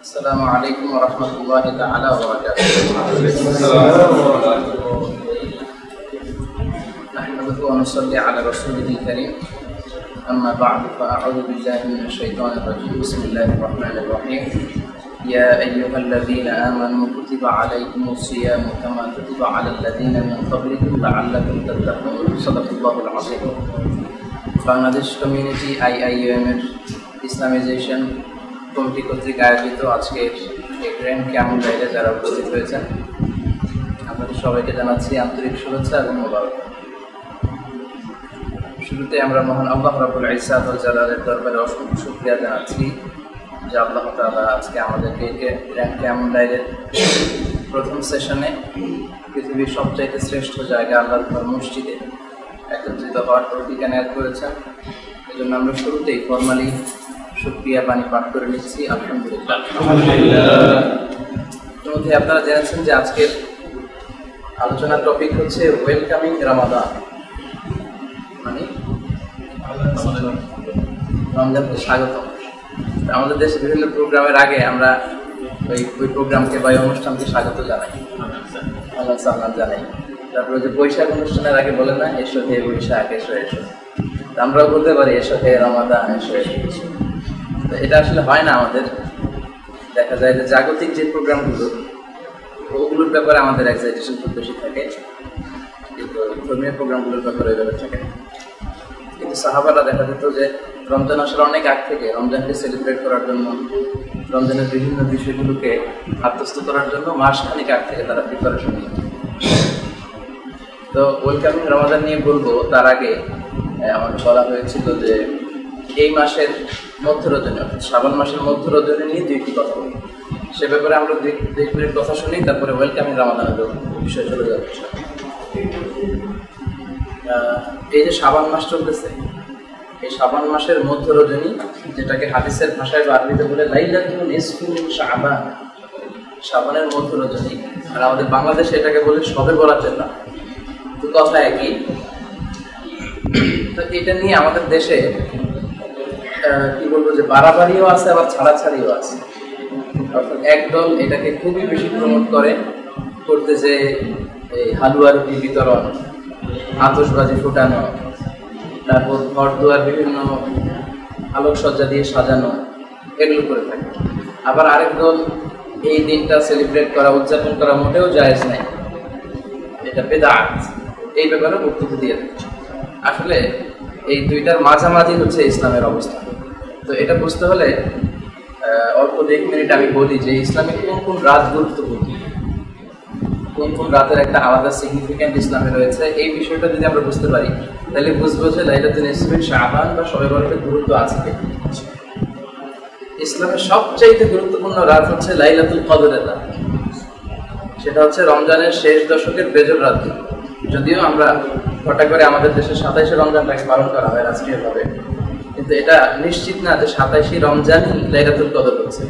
السلام عليكم ورحمة الله تعالى وبركاته. نحمده ونصلي على رسوله الكريم. أما بعد فأعوذ بالله من الشيطان الرجيم. بسم الله الرحمن الرحيم. يا أيها الذين آمنوا كتب عليكم الصيام كما كتب على الذين من قبلكم لعلكم تتقون. صدق الله العظيم. Bangladesh community IIUM এর Islamisation committee কর্তৃক আয়োজিত আজকের এই গ্র্যান্ড ক্যাম্প গাইডে যারা উপস্থিত হয়েছেন আপনাদের সবাইকে জানাচ্ছি আন্তরিক শুভেচ্ছা এবং মোবারক। শুরুতে আমরা মহান আল্লাহ রাব্বুল ইজ্জাত ওয়াল জালালের দরবারে অসংখ্য শুকরিয়া জানাচ্ছি যে আল্লাহ তাআলা আজকে আমাদেরকে গ্র্যান্ড ক্যাম্প গাইডের প্রথম সেশনে পৃথিবীর সবচাইতে শ্রেষ্ঠ জায়গা আল্লাহর ঘর মসজিদে একত্রিত হওয়ার তৌফিক এনায়েত করেছেন। এই জন্য আমরা শুরুতেই ফরমালি শুকরিয়া বাণী পাঠ করে নিচ্ছি। আলহামদুলিল্লাহ। ইতিমধ্যে আপনারা জেনেছেন যে আজকের আলোচনার টপিক হচ্ছে ওয়েলকামিং রামাদান, মানে রমজানকে স্বাগত। আমাদের দেশে বিভিন্ন প্রোগ্রামের আগে আমরা ওই প্রোগ্রামকে বা অনুষ্ঠানকে স্বাগত জানাই, আল্লাহ সালাম জানাই। তারপরে যে বৈশাখ অনুষ্ঠানের আগে বলে না এসো হে বৈশাখ, এসো এসো, আমরাও বলতে পারি এসো হে রমাদান, এসো এসো। তো এটা আসলে হয় না আমাদের। দেখা যায় যে জাগতিক যে প্রোগ্রামগুলো ওগুলোর ব্যাপারে আমাদের এক্সাইটেশন খুব বেশি থাকে, কিন্তু ধর্মীয় প্রোগ্রামগুলোর ব্যাপারে ওইভাবে থাকে না। কিন্তু সাহাবারা দেখা যেত যে রমজান আসার অনেক আগ থেকে রমজানকে সেলিব্রেট করার জন্য, রমজানের বিভিন্ন বিষয়গুলোকে আত্মস্থ করার জন্য মাসখানিক আগ থেকে তারা প্রিপারেশন নিত। তো ওয়েলকামিং রমাদান নিয়ে বলবো, তার আগে আমার বলা হয়েছিল যে এই মাসের মধ্য রজনী অর্থাৎ শ্রাবণ মাসের মধ্য রজনী নিয়ে দুইটি কথা বলি। সে ব্যাপারে আমরা দুই মিনিট কথা শুনি, তারপরে ওয়েলকামিং রমাদানের বিষয় চলে যাবে। এই যে শ্রাবণ মাস চলতেছে, এই শ্রাবণ মাসের মধ্য রজনী, যেটাকে হাদিসের ভাষায় বা আরবিতে বলে লাইলাতুল নিসফি মিন শাবান, শ্রাবণের মধ্য রজনী, আর আমাদের বাংলাদেশে এটাকে বলে শবে বরাতের রাত। তো কথা একই। তো এটা নিয়ে আমাদের দেশে কি বলবো যে বাড়াবাড়িও আছে আবার ছাড়াছাড়িও আছে। অর্থাৎ একদল এটাকে খুবই বেশি প্রমোট করতে যে এই হালুয়া রুটি বিতরণ, আতশবাজি ফুটানো, তারপর ঘর দুয়ার বিভিন্ন আলোকসজ্জা দিয়ে সাজানো, এগুলো করে থাকে। আবার আরেক দল এই দিনটা সেলিব্রেট করা, উদযাপন করা মোটেও জায়েজ নাই, এটা বেদাত, এই ব্যাপারে বক্তব্য দিয়ে থাকে। আসলে এই দুইটার মাঝামাঝি হচ্ছে ইসলামের অবস্থা। তো এটা বুঝতে হলে অল্প 1 মিনিট আমি বলি যে ইসলামে কোন কোন রাত গুরুত্বপূর্ণ, কোন কোন রাতের একটা আলাদা সিগনিফিক্যান্ট ইসলামে রয়েছে। এই বিষয়টা যদি আমরা বুঝতে পারি তাহলে বুঝবো যে লাইলাতুল নিসফি শাবান বা শবে বরাতের গুরুত্ব আছে। ইসলামের সবচাইতে গুরুত্বপূর্ণ রাত হচ্ছে লাইলাতুল কদরের রাত। সেটা হচ্ছে রমজানের শেষ দশকের বেজর রাত। যদিও আমরা হঠাৎ করে আমাদের দেশে 27শে রমজানটাকে পালন করা হয় রাষ্ট্রীয়ভাবে, কিন্তু এটা নিশ্চিত না যে 27শে রমজানই লাইলাতুল কদর হচ্ছে।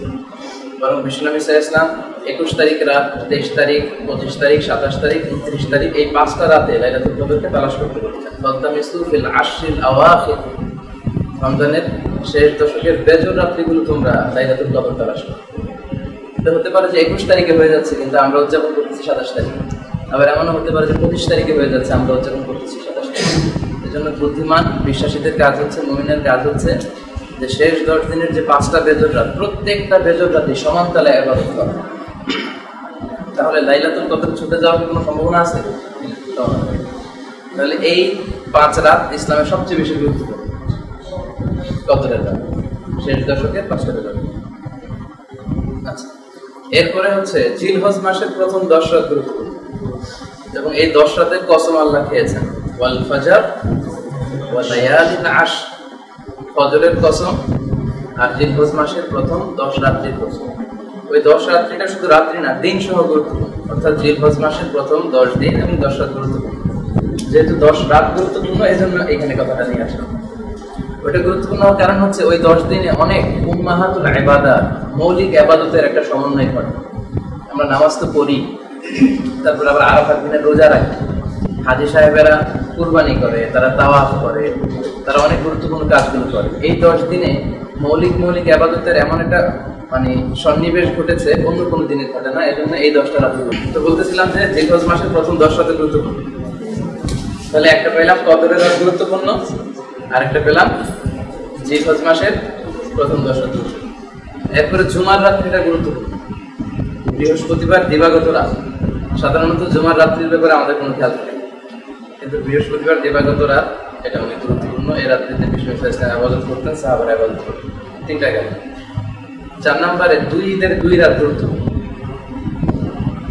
বরং বিশ্বনবী সাল্লাল্লাহু আলাইহি ওয়াসাল্লাম 21 তারিখ রাত, 23 তারিখ, 25 তারিখ, 27 তারিখ, 29 তারিখ, এই 5টা রাতে লাইলাতুল কদরকে তালাশ করতে বলেছেন। ফালতামিসু ফিল আশরিল আওয়াখির, রমজানের শেষ দশকের বেজর রাত্রিগুলো তোমরা লাইলাতুল কদর তালাশ করো। এটা হতে পারে যে 21 তারিখে হয়ে যাচ্ছে কিন্তু আমরা উদযাপন করতেছি 27 তারিখ। আবার এমনও হতে পারে যে 25 তারিখে হয়ে যাচ্ছে, আমরা উদযাপন করতেছি 27 তারিখ। এই জন্য বুদ্ধিমান বিশ্বাসীদের কাজ হচ্ছে, মুমিনের কাজ হচ্ছে যে শেষ 10 দিনের যে 5টা বেজর রাত, প্রত্যেকটা বেজর রাতে সমান তালে ইবাদত করা। তাহলে লাইলাতুল কদর ছুটে যাওয়ার কোনো সম্ভাবনা আছে? তাহলে এই 5 রাত ইসলামের সবচেয়ে বেশি গুরুত্বপূর্ণ কদরের রাত, শেষ দশকের 5টা বেজর। আচ্ছা, এরপরে হচ্ছে জিলহজ মাসের প্রথম 10 রাত গুরুত্বপূর্ণ, এবং এই 10 রাতে কসম আল্লাহ খেয়েছেন, ওয়াল ফাজর ওয়া লায়ালিন আশর, ফজরের কসম আর জিলহজ মাসের প্রথম 10 রাত্রির কসম। ওই 10 রাত্রিটা শুধু রাত্রি না, দিন সহ গুরুত্বপূর্ণ। অর্থাৎ জিলহজ মাসের প্রথম 10 দিন এবং 10 রাত গুরুত্বপূর্ণ। যেহেতু 10 রাত গুরুত্বপূর্ণ, এই জন্য এখানে কথাটা নিয়ে আসলাম। ওইটা গুরুত্বপূর্ণ কারণ হচ্ছে ওই 10 দিনে অনেক উম্মাহাতুল ইবাদাত, মৌলিক ইবাদতের একটা সমন্বয় ঘটে। আমরা নামাজ তো পড়ি, তারপর আবার আরাফার দিনে রোজা রাখি, হাজী সাহেবেরা কুরবানি করে, তারা তাওয়াফ করে, তারা অনেক গুরুত্বপূর্ণ কাজগুলো করে। এই 10 দিনে মৌলিক ইবাদতের এমন একটা মানে সন্নিবেশ ঘটেছে অন্য কোনো দিনে ঘটে না, এই জন্য এই 10টা রাত। তো বলতেছিলাম যে জিলহজ মাসের প্রথম 10 রাত গুরুত্বপূর্ণ। তাহলে একটা পেলাম কদরের রাত গুরুত্বপূর্ণ, আরেকটা পেলাম জিলহজ মাসের প্রথম 10 রাত। এরপরে জুমার রাত্রিটা গুরুত্বপূর্ণ। বৃহস্পতিবার দিবাগত রাত, সাধারণত জুমার রাত্রির ব্যাপারে আমাদের কোনো খেয়াল থাকে, কিন্তু বৃহস্পতিবার দিবাগত রাত এটা অনেক গুরুত্বপূর্ণ। এই রাত্রিতে বিষ্ণু ইসলাম ইবাদত করতেন, সাহাবারা ইবাদত করতেন। 3টা গেল। 4 নম্বরে 2 ঈদের 2 রাত গুরুত্বপূর্ণ।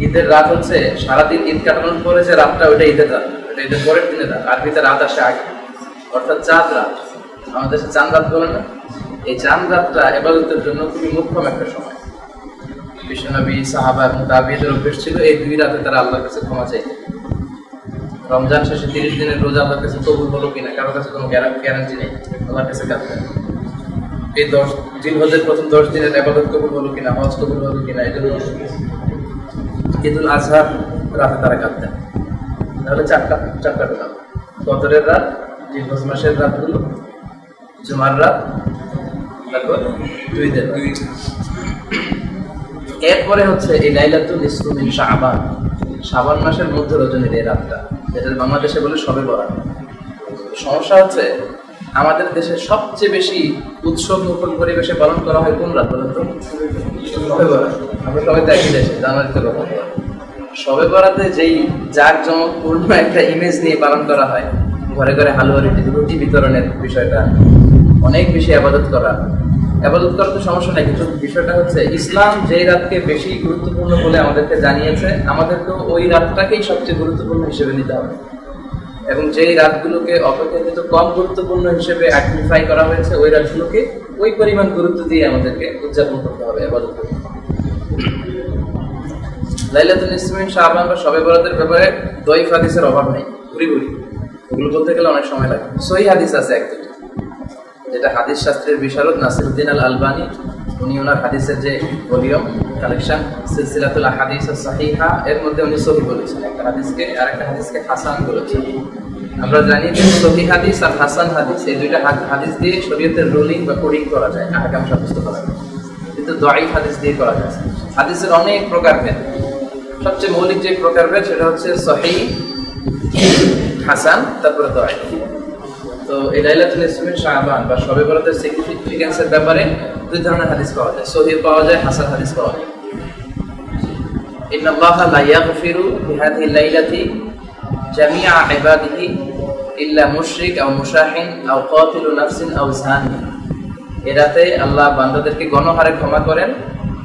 ঈদের রাত হচ্ছে সারাদিন ঈদ কাটানোর পরে যে রাতটা, ওইটা ঈদের রাত, ওইটা ঈদের পরের দিনের রাত। আরবিতে রাত আসে আগে, অর্থাৎ চাঁদ রাত। আমাদের দেশে চাঁদ রাত বলে না? এই চাঁদ রাতটা ইবাদতের জন্য খুবই মুখ্যম একটা সময়। বিশ্বনবী, সাহাবা এবং তাবিঈদের অভ্যেস ছিল এই 2 রাতে তারা আল্লাহর কাছে ক্ষমা চাইতেন। রমজান শেষে 30 দিনের রোজা আল্লাহর কাছে কবুল হলো কিনা কারোর কাছে কোনো গ্যারান্টি নেই, আল্লাহর কাছে কাঁদতেন। এই 10 জিলহজের প্রথম 10 দিনের ইবাদত কবুল হলো কিনা, হজ কবুল হলো কিনা, এই জন্য ঈদুল আজহার রাতে তারা কাঁদতেন। তাহলে চারটা পেলাম, কদরের রাত, জিলহজ মাসের রাতগুলো, জুমার রাত, তারপর 2 ঈদের রাত। এরপরে হচ্ছে এই লাইলাতুল নিসফু মিন শাবান, শাবান মাসের মধ্য রজনীর এই রাতটা, যেটা বাংলাদেশে বলে শবে বরাত। সমস্যা হচ্ছে আমাদের দেশে সবচেয়ে বেশি উৎসব মুখর পরিবেশে পালন করা হয় কোন রাত বলেন তো? শবে বরাত। আমরা সবাই তো একই দেশে, জানুয়ারিতে কথা বলা। শবে বরাতে যেই জাঁকজমকপূর্ণ একটা ইমেজ নিয়ে পালন করা হয়, ঘরে ঘরে হালুয়া রুটি বিতরণের বিষয়টা, অনেক বেশি আবাদত করা তো সমস্যা নাই, কিন্তু বিষয়টা হচ্ছে ইসলাম যেই রাতকে বেশি গুরুত্বপূর্ণ বলে আমাদেরকে জানিয়েছে, আমাদেরকে ওই রাতটাকেই সবচেয়ে গুরুত্বপূর্ণ হিসেবে নিতে হবে। এবং যেই রাতগুলোকে অপেক্ষাকৃত কম গুরুত্বপূর্ণ হিসেবে আইডেন্টিফাই করা হয়েছে, ওই রাতগুলোকে ওই পরিমাণ গুরুত্ব দিয়ে আমাদেরকে উদযাপন করতে হবে, ইবাদত করতে হবে। লাইলাতুল নিসফু মিন শাবান বা শবে বরাতের ব্যাপারে দয়ীফ হাদিসের অভাব নেই, পুরোপুরি ওগুলো বলতে গেলে অনেক সময় লাগে। সহিহ হাদিস আছে এক দুটো, যেটা হাদিস শাস্ত্রের বিশারদ নাসিরউদ্দিন আল আলবানী, উনি ওনার হাদিসের যে ভলিউম কালেকশন সিলসিলাতুল আহাদিস আস-সাহিহা, এর মধ্যে উনি সহিহ বলেছেন একটা হাদিসকে, আর একটা হাদিসকে হাসান বলেছেন। আমরা জানি যে সহিহ হাদিস আর হাসান হাদিস, এই দুইটা হাদিস দিয়ে শরীয়তের রুলিং বা কোডিং করা যায়, আহকাম সাব্যস্ত করা যায়, কিন্তু দয়ীফ হাদিস দিয়ে করা যায়। হাদিসের অনেক প্রকারভেদ, সবচেয়ে মৌলিক যে প্রকারভেদ সেটা হচ্ছে সহিহ, হাসান, তারপরে দয়ীফ। তো এই লাইলাতুল নিসফু মিন শাবান বা শবে বরাতের সিগনিফিকেন্সের ব্যাপারে 2 ধরনের হাদিস পাওয়া যায়, সহিহ পাওয়া যায়, হাসান হাদিস পাওয়া যায়। ইন্নাল্লাহা লা ইয়াগফিরু বিহাদিহি লাইলাতি জামিআ ইবাদিহি ইল্লা মুশরিক আও মুশাহিন আও কাতিলু নাফসিন আও জানি। এই রাতে আল্লাহ বান্দাদেরকে গণহারে ক্ষমা করেন,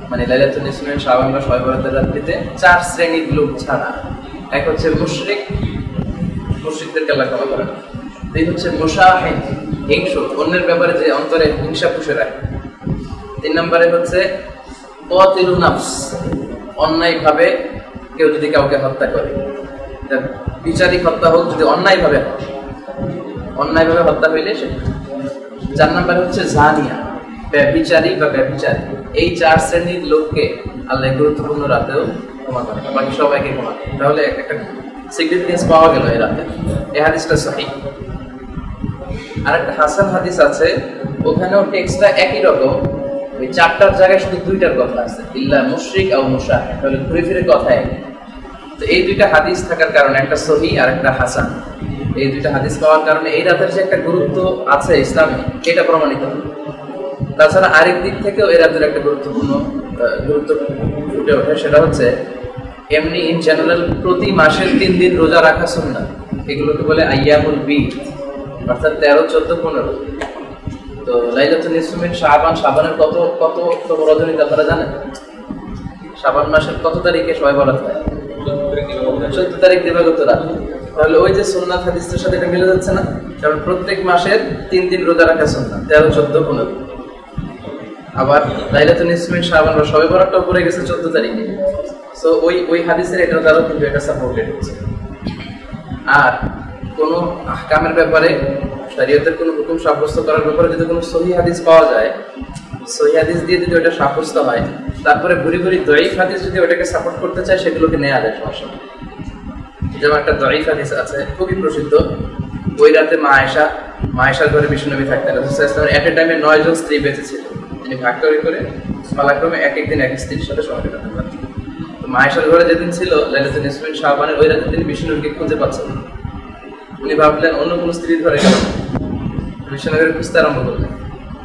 মানে লাইলাতুল নিসফু মিন শাবান বা শবে বরাতের রাত্রিতে 4 শ্রেণীর লোক ছাড়া। এক হচ্ছে মুশরিক, মুশরিকদেরকে আল্লাহ ক্ষমা করেন। 2 হচ্ছে মুশাহিন, হিংসু, অন্যের ব্যাপারে যে অন্তরে হিংসা পুষে রাখে। 3 নম্বরে হচ্ছে কাতিলু নাফস, অন্যায়ভাবে কেউ যদি কাউকে হত্যা করে, বিচারিক হত্যা হোক, যদি অন্যায়ভাবে হত্যা হইলে সে। 4 নম্বরে হচ্ছে জানিয়া, ব্যভিচারী বা ব্যভিচারী। এই 4 শ্রেণীর লোককে আল্লাহ গুরুত্বপূর্ণ রাতেও ক্ষমা করেন, বাকি সবাইকে ক্ষমা করেন। তাহলে একটা সিগনিফিকেন্স পাওয়া গেল এই রাতে। এই হাদিসটা সহিহ। আর একটা হাসান হাদিস আছে, ওখানেও টেক্সটটা একই রকম, ওই 4টার জায়গায় শুধু 2টার কথা আছে, ইল্লা মুশরিক আও মুশাহিন, তাহলে ঘুরে ফিরে কথা এক। তো এই 2টা হাদিস থাকার কারণে, একটা সহিহ আর একটা হাসান, এই 2টা হাদিস পাওয়ার কারণে এই রাতের যে একটা গুরুত্ব আছে ইসলামে, এটা প্রমাণিত। তাছাড়া আরেক দিক থেকেও এই রাতের একটা গুরুত্ব ফুটে ওঠে, সেটা হচ্ছে এমনি ইন জেনারেল প্রতি মাসের 3 দিন রোজা রাখা সুন্নাত, এগুলোকে বলে আইয়ামুল বীদ, অর্থাৎ 13, 14, 15। তো লাইলাতুল নিসফু মিন শাবান, শাবানের কত রজনীতে আপনারা জানেন? শাবান মাসের কত তারিখে শবে বরাত হয়? 14 তারিখ দিবাগত রাত। তাহলে ওই যে সুন্নাত হাদিসের সাথে এটা মিলে যাচ্ছে না? কারণ প্রত্যেক মাসের 3 দিন রোজা রাখা সুন্নাত, 13, 14, 15। আবার লাইলাতুল নিসফু মিন শাবান বা শবে বরাতটাও পড়ে গেছে 14 তারিখে। সো ওই হাদিসের এটার দ্বারা কিন্তু এটা সাপোর্টেড হচ্ছে। আর কোন আহকামের ব্যাপারে, শরীয়তের কোন হুকুম সাব্যস্ত করার ব্যাপারে যদি কোনো সহিহ হাদিস পাওয়া যায়, সহিহ হাদিস দিয়ে যদি ওটা সাব্যস্ত হয়, তারপরে ঘুরি দয়ীফ হাদিস যদি ওটাকে সাপোর্ট করতে চায়, সেগুলোকে নেওয়া যায়, সমস্যা নেই। যেমন একটা দয়ীফ হাদিস আছে খুবই প্রসিদ্ধ, ওই রাতে মা আয়েশার ঘরে বিশ্বনবী থাকতেন। রাসূলুল্লাহ সাল্লাল্লাহু আলাইহি ওয়াসাল্লামের এট এ টাইমে 9 জন স্ত্রী বেঁচে ছিল, তিনি ভাগ করে পালাক্রমে এক একদিন এক স্ত্রীর সাথে সময় কাটাতে পারতেন। তো মা আয়েশার ঘরে যেদিন ছিল লাইলাতুন নিসফে মিন শাবানের ওই রাতে তিনি বিষ্ণুনবীকে খুঁজে পাচ্ছেন না। উনি ভাবলেন অন্য কোনো স্ত্রীর ঘরে গেল, বিষ্ণুনবীর খুঁজতে আরম্ভ করলেন।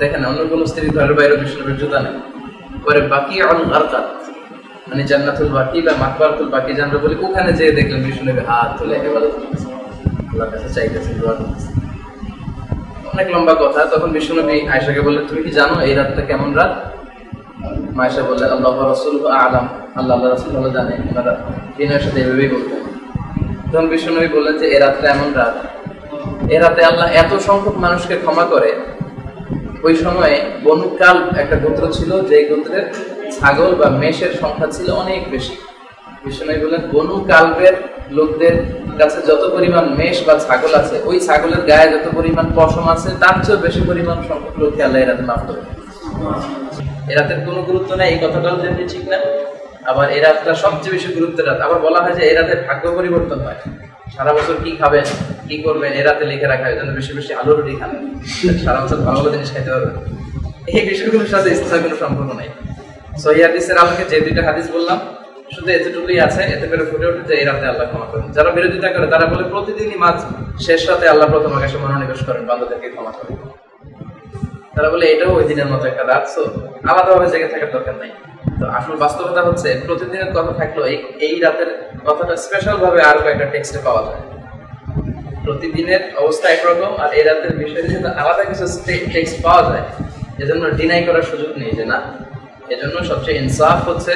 দেখেন অন্য কোনো স্ত্রীর ঘরের বাইরে বিষ্ণুনবীর জুতা নেই। পরে বাকিউল গারকাত মানে জান্নাতুল বাকি বা মাকবারাতুল বাকি জানরা বলে ওখানে যেয়ে দেখলেন বিষ্ণুনবী হাত তুলে ইবাদত করতেছে, আল্লাহর কাছে চাইতেছে, দোয়া করতেছে। অনেক লম্বা কথা। তখন বিষ্ণুনবী আয়েশাকে বললেন তুমি কি জানো এই রাতটা কেমন রাত? মা আয়েশা বললেন আল্লাহ ওয়া রাসূলুহু আ'লাম, আল্লাহ রাসূল ভালো জানেন। ওনারা দিনের সাথে এভাবেই বলতেন। তখন বিষ্ণুনবী বললেন যে এই রাতটা এমন রাত, এই রাতে আল্লাহ এত সংখ্যক মানুষকে ক্ষমা করে। ওই সময়ে বনু কালব একটা গোত্র ছিল, যে গোত্রের ছাগল বা মেষের সংখ্যা ছিল অনেক বেশি। বিষ্ণুনবী বললেন বনু কালবের লোকদের কাছে যত পরিমাণ মেষ বা ছাগল আছে, ওই ছাগলের গায়ে যত পরিমাণ পশম আছে তার চেয়ে বেশি পরিমাণ সংখ্যক লোককে আল্লাহ এ রাতে মাফ করে। এ রাতের কোনো গুরুত্ব নেই এই কথাটাও যেমনি ঠিক না, আবার এই রাতটা সবচেয়ে বেশি গুরুত্বের রাত। আবার বলা হয় যে এই রাতে ভাগ্য পরিবর্তন হয়, সারা বছর কি খাবেন কি করবেন এ রাতে লিখে রাখা হয়, যেন বেশি বেশি আলু রুটি খান, সারা বছর ভালো ভালো জিনিস খাইতে পারবেন। এই বিষয়গুলোর সাথে ইসলামের কোনো সম্পর্ক নাই। সহিহ হাদিসের আলোকে যে দুইটা হাদিস বললাম শুধু এতটুকুই আছে, এতে করে ফুটে ওঠে যে এই রাতে আল্লাহ ক্ষমা করেন। যারা বিরোধিতা করে তারা বলে প্রতিদিনই মাঝ শেষ রাতে আল্লাহ প্রথম আকাশে মনোনিবেশ করেন, বান্দাদেরকে ক্ষমা করেন। তারা বলে এটাও ওই দিনের মতো একটা রাত, সো আলাদাভাবে জেগে থাকার দরকার নাই। তো আসল বাস্তবতা হচ্ছে প্রতিদিনের কথা থাকলেও এই রাতের কথাটা স্পেশাল ভাবে আর কয়েকটা টেক্সটে পাওয়া যায়। প্রতিদিনের অবস্থা একরকম, আর এই রাতের বিষয়ে যদি আলাদা কিছু টেক্সট পাওয়া যায়, এজন্য ডিনাই করার সুযোগ নেই যে না। এজন্য সবচেয়ে ইনসাফ হচ্ছে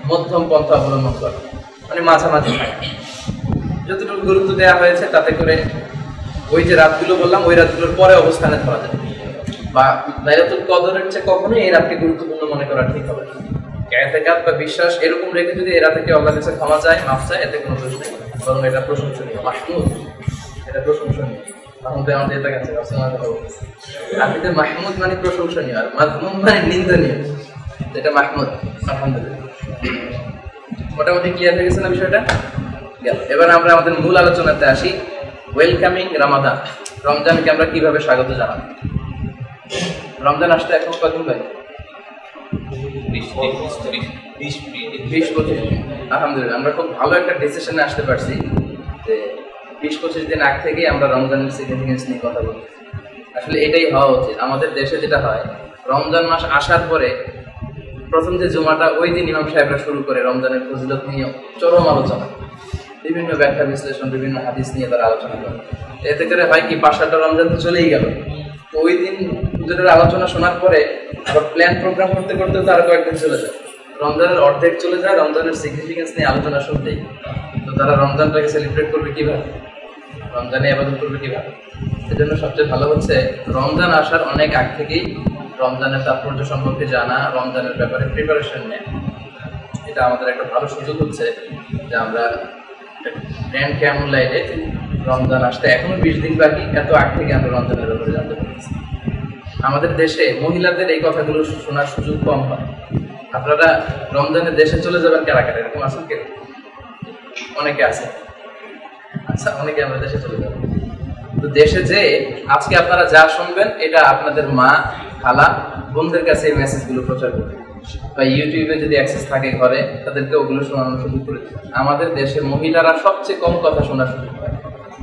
মধ্যম পন্থা অবলম্বন করা, মানে মাঝামাঝি থাকা। যতটুকু গুরুত্ব দেওয়া হয়েছে তাতে করে ওই যে রাতগুলো বললাম ওই রাতগুলোর পরে অবস্থানে ধরা যায়, বা লাইলাতুল কদরের চেয়ে কখনোই এই রাতকে গুরুত্বপূর্ণ মনে করা ঠিক হবে না। ইতিকাদ বা বিশ্বাস এরকম রেখে যদি এই রাতে কেউ আল্লাহর কাছে ক্ষমা চায়, মাফ চায়, এতে কোনো দোষ নেই, বরং এটা প্রশংসনীয়, মাহমুদ, এটা প্রশংসনীয়। মাহমুদ আমাদের এটা কাছে আরবিতে মাহমুদ মানে প্রশংসনীয়, আর মাযমুম মানে নিন্দনীয়, এটা মাহমুদ। আলহামদুলিল্লাহ, মোটামুটি ক্লিয়ার হয়ে গেছে না বিষয়টা? গেল। এবার আমরা আমাদের মূল আলোচনাতে আসি। ওয়েলকামিং রামাদান, রমজানকে আমরা কিভাবে স্বাগত জানাব? রমজান আসতে এখন কতদিন বাকি? 20-25 দিন। আলহামদুলিল্লাহ, আমরা খুব ভালো একটা ডিসিশনে আসতে পারছি যে 20-25 দিন আগ থেকেই আমরা রমজানের সিগনিফিকেন্স নিয়ে কথা বলছি। আসলে এটাই হওয়া উচিত। আমাদের দেশে যেটা হয়, রমজান মাস আসার পরে প্রথম যে জুমাটা ওই দিন ইমাম সাহেবরা শুরু করে রমজানের ফজিলত নিয়ে চরম আলোচনা, বিভিন্ন ব্যাখ্যা বিশ্লেষণ, বিভিন্ন হাদিস নিয়ে তারা আলোচনা করে। এতে করে হয় কি 5-7টা রমজান তো চলেই গেল। তো ওই দিন হুজুরের আলোচনা শোনার পরে আবার প্ল্যান প্রোগ্রাম করতে করতে তো আরো কয়েকদিন চলে যায়, রমজানের অর্ধেক চলে যায় রমজানের সিগনিফিকেন্স নিয়ে আলোচনা শুনতেই। তো তারা রমজানটাকে সেলিব্রেট করবে কিভাবে, রমজানে ইবাদত করবে কিভাবে? সেজন্য সবচেয়ে ভালো হচ্ছে রমজান আসার অনেক আগ থেকেই রমজানের তাৎপর্য সম্পর্কে জানা, রমজানের ব্যাপারে প্রিপারেশন নেয়। এটা আমাদের একটা ভালো সুযোগ হচ্ছে যে আমরা গ্র্যান্ড ক্যামুল লাইটে রমজান আসতে এখনো 20 দিন বাকি, এত আগ থেকে আমরা রমজানের ব্যাপারে জানতে পারছি। আমাদের দেশে মহিলাদের এই কথাগুলো শোনার সুযোগ কম হয়। আপনারা রমজানের দেশে চলে যাবেন কারা কারা, এরকম আছেন কেউ? অনেকে আছে। আচ্ছা, অনেকে আমরা দেশে চলে যাবো। তো দেশে যে আজকে আপনারা যা শুনবেন এটা আপনাদের মা, খালা, বোনদের কাছে এই মেসেজগুলো প্রচার করবে, বা ইউটিউবে যদি অ্যাক্সেস থাকে ঘরে তাদেরকে ওগুলো শোনানোর সুযোগ করে দিবে। আমাদের দেশে মহিলারা সবচেয়ে কম কথা শোনার সুযোগ পায়।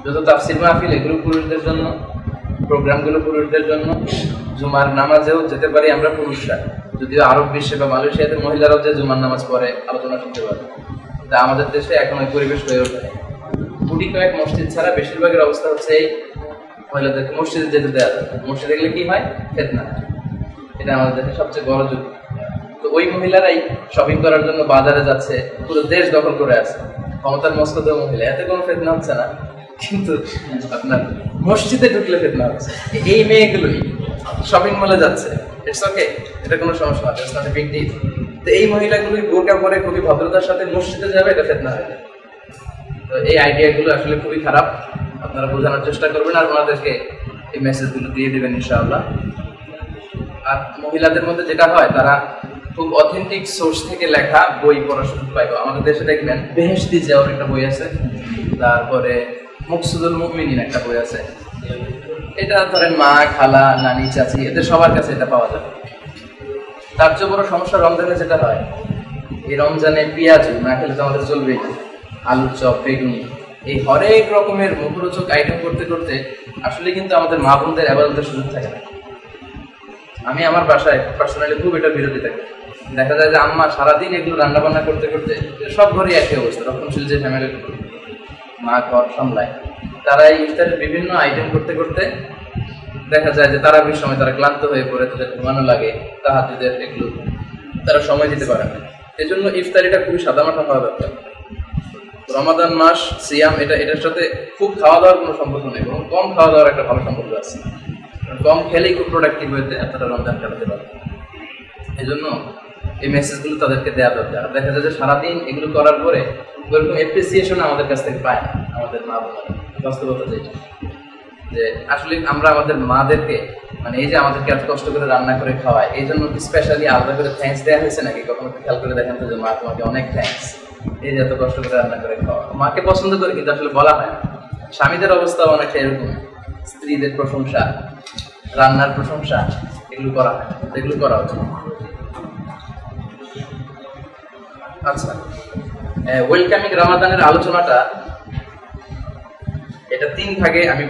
যত তাফসির মাহফিল এগুলো পুরুষদের জন্য, প্রোগ্রামগুলো পুরুষদের জন্য, জুমার নামাজেও যেতে পারি আমরা পুরুষরা, যদিও আরব বিশ্বে বা মালয়েশিয়াতে মহিলারাও যে জুমার নামাজ পড়ে আলোচনা শুনতে পারে। তা আমাদের দেশে এখন ওই পরিবেশ হয়ে ওঠে। গুটি কয়েক মসজিদ ছাড়া বেশিরভাগের অবস্থা হচ্ছে এই, মহিলাদেরকে মসজিদে যেতে দেওয়া যায়। মসজিদে গেলে কি হয়? ফিতনা। এটা আমাদের দেশে সবচেয়ে বড় যুগ। তো ওই মহিলারাই শপিং করার জন্য বাজারে যাচ্ছে, পুরো দেশ দখল করে আছে, ক্ষমতার মস্তদ মহিলা, এতে কোনো ফিতনা হচ্ছে না। কিন্তু আপনার মসজিদে ঢুকলে ফিতনা হচ্ছে। এই মেয়েগুলোই শপিং মলে যাচ্ছে, ইটস ওকে, এটা কোনো সমস্যা না, it's not a big deal. তো এই মহিলাগুলোই বোরকা পরে খুবই ভদ্রতার সাথে মসজিদে যাবে, এটা ফিতনা হয়ে যায়। তো এই আইডিয়াগুলো আসলে খুবই খারাপ, আপনারা বোঝানোর চেষ্টা করবেন আর ওনাদেরকে এই মেসেজগুলো দিয়ে দেবেন ইনশাআল্লাহ। আর মহিলাদের মধ্যে যেটা হয়, তারা খুব অথেন্টিক সোর্স থেকে লেখা বই পড়ার সুযোগ পাইব। আমাদের দেশে দেখবেন বেহেশতি জিয়াউর একটা বই আছে, তারপরে মুকসুদুল মুমিনিন একটা বই আছে। এটা ধরেন মা, খালা, নানি, চাচি, এদের সবার কাছে এটা পাওয়া যাবে। তার চেয়ে বড় সমস্যা রমজানে যেটা হয়, এই রমজানে পেঁয়াজ না খেলে তো আমাদের চলবেই না, আলুর চপ, বেগুনি, এই হরেক রকমের মুখরোচক আইটেম করতে করতে আসলে কিন্তু আমাদের মা বোনদের ইবাদতের সুযোগ থাকে না। আমি আমার বাসায় পার্সোনালি খুব এটা বিরোধী থাকি। দেখা যায় যে আম্মা সারাদিন এগুলো রান্না বান্না করতে করতে, সব ঘরে একই অবস্থা, রক্ষণশীল যে ফ্যামিলি, মা ঘর সামলায়, তারা এই ইফতারের বিভিন্ন আইটেম করতে করতে দেখা যায় যে তারাবির সময় তারা ক্লান্ত হয়ে পড়ে, তাদের ঘুমানো লাগে, তাহাজ্জুদের এগুলো তারা সময় দিতে পারে না। এই জন্য ইফতারিটা খুবই সাদামাটা হওয়া দরকার। রমাদান মাস সিয়াম, এটার সাথে খুব খাওয়া দাওয়ার কোনো সম্পর্ক নেই, এবং কম খাওয়া দাওয়ার একটা ভালো সম্পর্ক আছে। কম খেলেই খুব প্রোডাক্টিভ হয়েছে তারা রমজান কাটাতে পারে। এই জন্য এই মেসেজগুলো তাদেরকে দেওয়া দরকার। দেখা যায় যে সারাদিন এগুলো করার পরে ওরকম অ্যাপ্রিসিয়েশন আমাদের কাছ থেকে পায় না আমাদের মা বোনেরা। বাস্তবতা যেটা, যে আসলে আমরা আমাদের মাদেরকে, মানে এই যে আমাদেরকে এত কষ্ট করে রান্না করে খাওয়ায়, এই জন্য স্পেশালি আলাদা করে থ্যাঙ্কস দেওয়া হয়েছে নাকি? কখনো খেয়াল করে দেখেন তো যে মা তোমাকে অনেক থ্যাঙ্কস, এই যে এত কষ্ট করে রান্না করে খাওয়া। মাকে পছন্দ করে কিন্তু আসলে বলা হয় না। স্বামীদের অবস্থা অনেকটা এরকম, স্ত্রীদের প্রশংসা, রান্নার প্রশংসা, এগুলো করা হয়, এগুলো করা উচিত। আচ্ছা, ওয়েলকামিং রমাদানের আলোচনাটা এটা 3 ভাগে আমি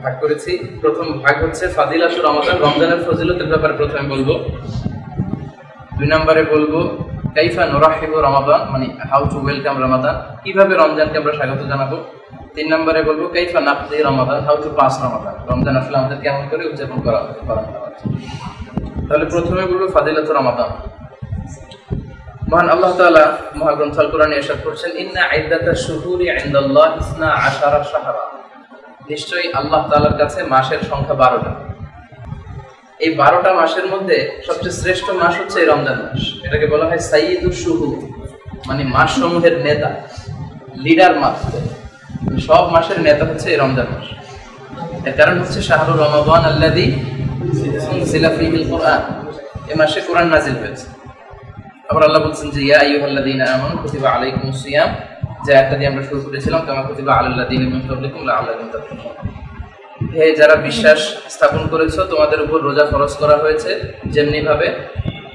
ভাগ করেছি। প্রথম ভাগ হচ্ছে ফাদিলাতুর রমাদান, রমজানের ফজিলতের ব্যাপারে প্রথমে বলবো। 2 নম্বরে বলবো কাইফা নুরাহিবু রমাদান, মানে হাউ টু ওয়েলকাম রমাদান, কিভাবে রমজানকে আমরা স্বাগত জানাবো। 3 নম্বরে বলবো কাইফা নাকদি রমাদান, how to pass Ramadan, Ramzan আসলে আমাদের কেমন করে উদযাপন করা হবে। তাহলে প্রথমে বলবো ফাদিলাতুর রমাদান। মহান আল্লাহ তাআলা মহাগ্রন্থ আল কোরআনে ইরশাদ করছেন, ইন্না ইদ্দাতাশ শুহুরি ইনদাল্লাহি 12 শাহরা, নিশ্চয়ই আল্লাহ তাআলার কাছে মাসের সংখ্যা 12টা। এই 12টা মাসের মধ্যে সবচেয়ে শ্রেষ্ঠ মাস হচ্ছে এই রমজান মাস। এটাকে বলা হয় সাইয়্যিদুশ শুহুর, মানে মাস সমূহের নেতা, লিডার মাস। সব মাসের নেতা হচ্ছে এই রমজান মাস। এর কারণ হচ্ছে শাহরু রমাদান আল্লাযী উনজিলা ফীহিল কুরআন, এই মাসে কোরআন নাযিল হয়েছে। আবার আল্লাহ বলছেন যে ইয়া আইয়ুহাল্লাযীনা আমানু কুতিবা আলাইকুমুস সিয়াম, যে আয়াতটা দিয়ে আমরা শুরু করেছিলাম, কামা কুতিবা আলাল্লাযীনা মিন ক্বাবলিকুম লাআল্লাকুম তাত্তাকুন। হে যারা বিশ্বাস স্থাপন করেছো, তোমাদের উপর রোজা ফরজ করা হয়েছে যেমনি ভাবে